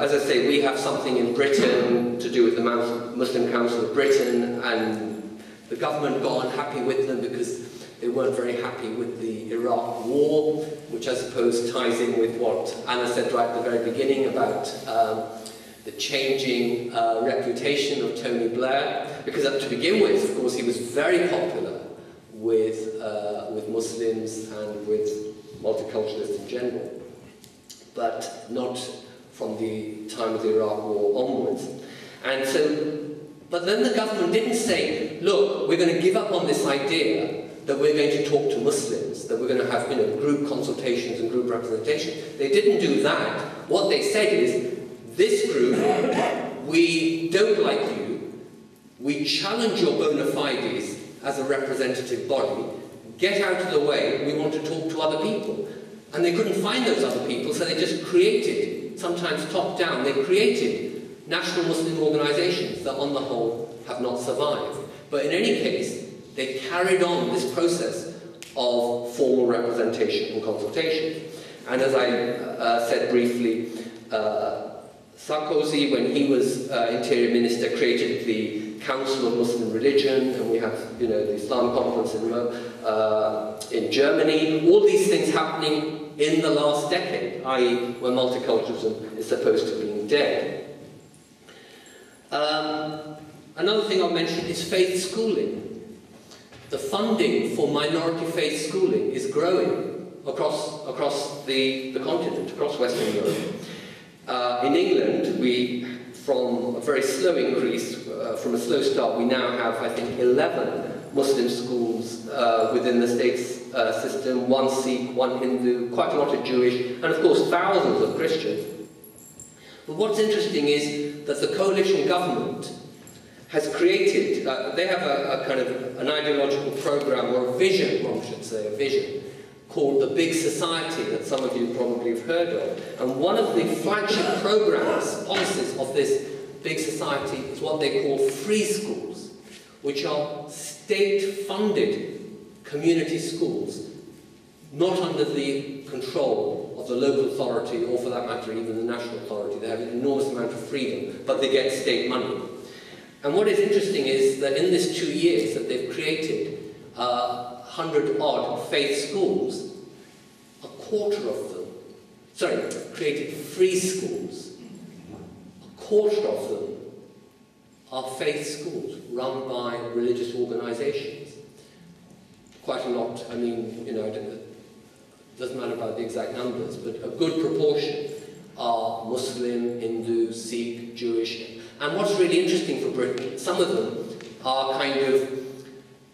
As I say, we have something in Britain to do with the Muslim Council of Britain, and the government got unhappy with them because they weren't very happy with the Iraq War, which I suppose ties in with what Anna said right at the very beginning about the changing reputation of Tony Blair. Because to begin with, of course, he was very popular with Muslims and with multiculturalists in general, but not from the time of the Iraq War onwards. And so, but then the government didn't say, look, we're going to give up on this idea that we're going to talk to Muslims, that we're going to have, group consultations and group representation. They didn't do that. What they said is, this group, we don't like you, we challenge your bona fides as a representative body, get out of the way, we want to talk to other people. And they couldn't find those other people, so they just created, sometimes top-down, they created national Muslim organisations that on the whole have not survived. But in any case, they carried on this process of formal representation and consultation. And as I said briefly, Sarkozy, when he was Interior Minister, created the Council of Muslim Religion, and we have, the Islam Conference in Germany. All these things happening in the last decade, i.e., when multiculturalism is supposed to be dead. Another thing I'll mention is faith schooling. The funding for minority faith schooling is growing across the continent, across Western Europe. In England, from a very slow increase, from a slow start, we now have, I think, 11 Muslim schools within the state's system, one Sikh, one Hindu, quite a lot of Jewish, and of course thousands of Christians. But what's interesting is that the coalition government has created, they have a kind of an ideological program, or a vision, one should say, a vision, called the Big Society, that some of you probably have heard of. And one of the flagship programs, policies of this Big Society is what they call free schools, which are state-funded community schools, not under the control of the local authority, or for that matter, even the national authority. They have an enormous amount of freedom, but they get state money. And what is interesting is that in this 2 years that they've created 100-odd faith schools, a quarter of them, created free schools, a quarter of them are faith schools run by religious organisations. Quite a lot, it doesn't matter about the exact numbers, but a good proportion are Muslim, Hindu, Sikh, Jewish. And what's really interesting for Britain, some of them are kind of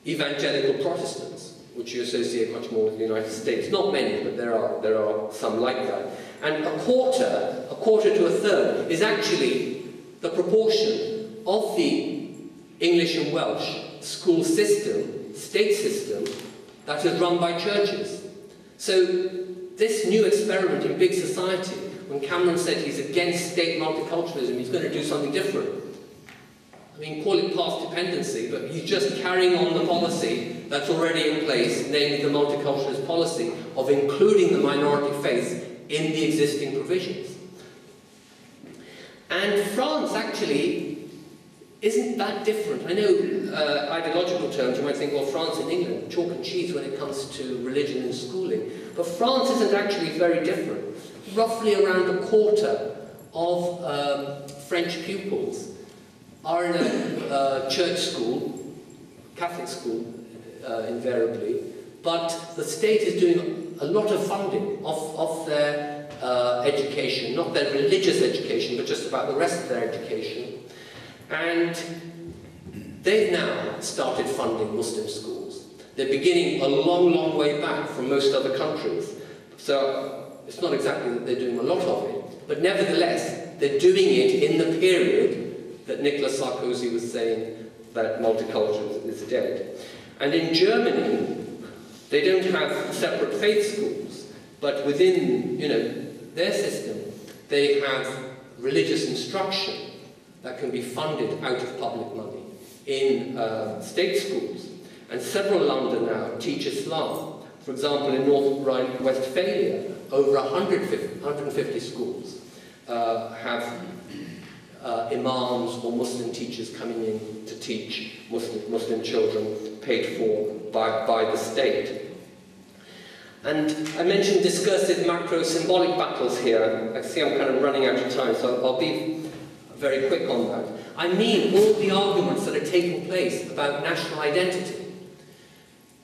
evangelical Protestants, which you associate much more with the United States. Not many, but there are some like that. And a quarter to a third, is actually the proportion of the English and Welsh school system, state system, that is run by churches. So this new experiment in Big Society, when Cameron said he's against state multiculturalism, he's going to do something different. Call it past dependency, but he's just carrying on the policy that's already in place, namely the multiculturalist policy of including the minority faiths in the existing provisions. And France actually isn't that different. I know ideological terms, you might think, well, France and England, chalk and cheese when it comes to religion and schooling. But France isn't actually very different. Roughly around a quarter of French pupils are in a church school, Catholic school invariably, but the state is doing a lot of funding of their education, not their religious education, but just about the rest of their education. And they've now started funding Muslim schools. They're beginning a long, long way back from most other countries. So it's not exactly that they're doing a lot of it, but nevertheless, they're doing it in the period that Nicolas Sarkozy was saying that multiculturalism is dead. And in Germany, they don't have separate faith schools, but within, their system, they have religious instruction that can be funded out of public money in state schools. And several London now teach Islam. For example, in North Rhine-Westphalia, over 150 schools have imams or Muslim teachers coming in to teach Muslim children paid for by the state. And I mentioned discursive macro-symbolic battles here. I see I'm kind of running out of time, so I'll be very quick on that. I mean all the arguments that are taking place about national identity.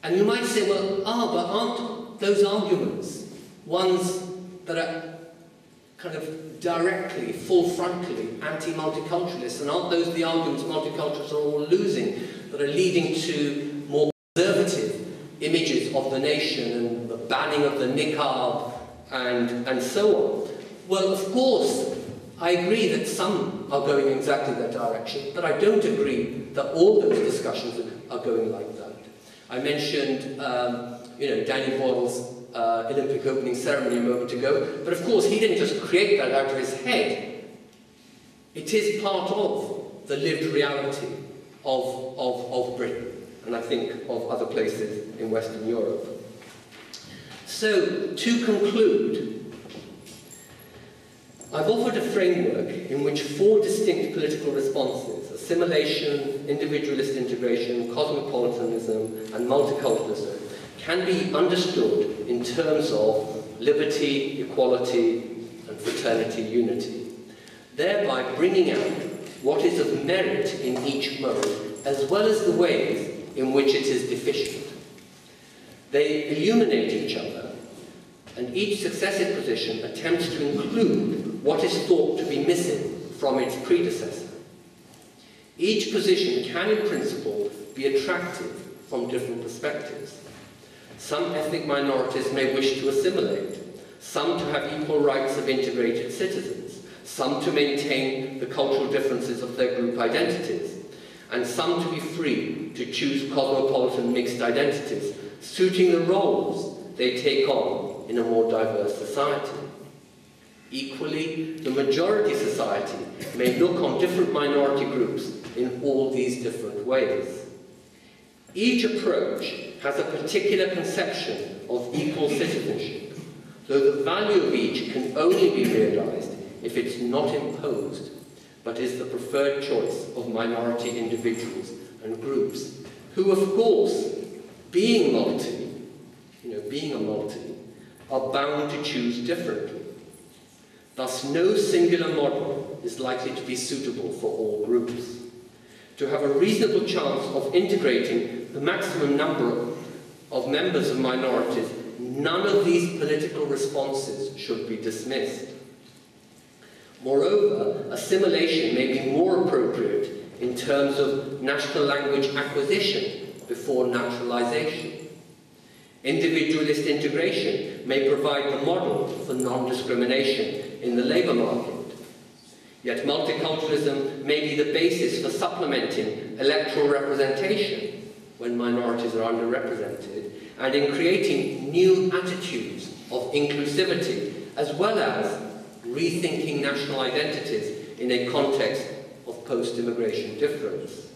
And you might say, well, but aren't those arguments ones that are kind of directly, full-frontally anti-multiculturalist? And aren't those the arguments multiculturalists are all losing, that are leading to more conservative images of the nation and the banning of the niqab and so on? Well, of course, I agree that some are going exactly that direction, but I don't agree that all those discussions are going like that. I mentioned, Danny Boyle's Olympic opening ceremony a moment ago, but of course he didn't just create that out of his head. It is part of the lived reality of Britain, and I think of other places in Western Europe. So, to conclude, I've offered a framework in which 4 distinct political responses, assimilation, individualist integration, cosmopolitanism, and multiculturalism, can be understood in terms of liberty, equality, and fraternity unity, thereby bringing out what is of merit in each mode, as well as the ways in which it is deficient. They illuminate each other, and each successive position attempts to include what is thought to be missing from its predecessor. Each position can, in principle, be attractive from different perspectives. Some ethnic minorities may wish to assimilate, some to have equal rights of integrated citizens, some to maintain the cultural differences of their group identities, and some to be free to choose cosmopolitan mixed identities, suiting the roles they take on in a more diverse society. Equally, the majority society may look on different minority groups in all these different ways. Each approach has a particular conception of equal citizenship, though the value of each can only be realized if it's not imposed, but is the preferred choice of minority individuals and groups, who, of course, being a multi, are bound to choose differently. Thus, no singular model is likely to be suitable for all groups. To have a reasonable chance of integrating the maximum number of members of minorities, none of these political responses should be dismissed. Moreover, assimilation may be more appropriate in terms of national language acquisition before naturalization. Individualist integration may provide the model for non-discrimination in the labour market. Yet multiculturalism may be the basis for supplementing electoral representation when minorities are underrepresented, and in creating new attitudes of inclusivity, as well as rethinking national identities in a context of post-immigration difference.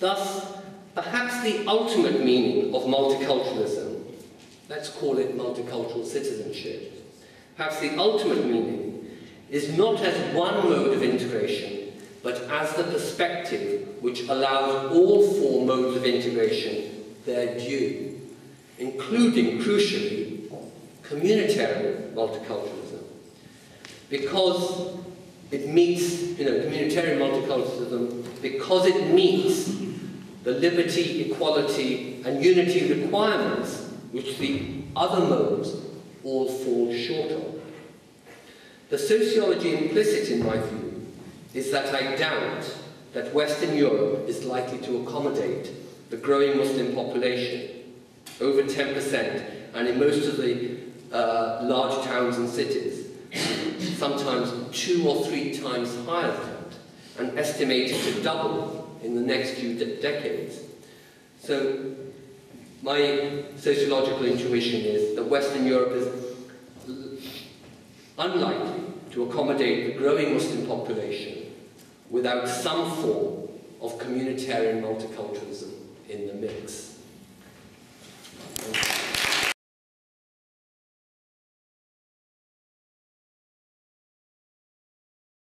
Thus, perhaps the ultimate meaning of multiculturalism, let's call it multicultural citizenship, perhaps the ultimate meaning is not as one mode of integration, but as the perspective which allows all 4 modes of integration their due, including, crucially, communitarian multiculturalism. Because it meets, communitarian multiculturalism, because it meets the liberty, equality, and unity requirements which the other modes all fall short of. The sociology implicit in my view is that I doubt that Western Europe is likely to accommodate the growing Muslim population, over 10%, and in most of the large towns and cities, sometimes 2 or 3 times higher than that, and estimated to double in the next few decades. So my sociological intuition is that Western Europe is unlikely to accommodate the growing Muslim population without some form of communitarian multiculturalism in the mix.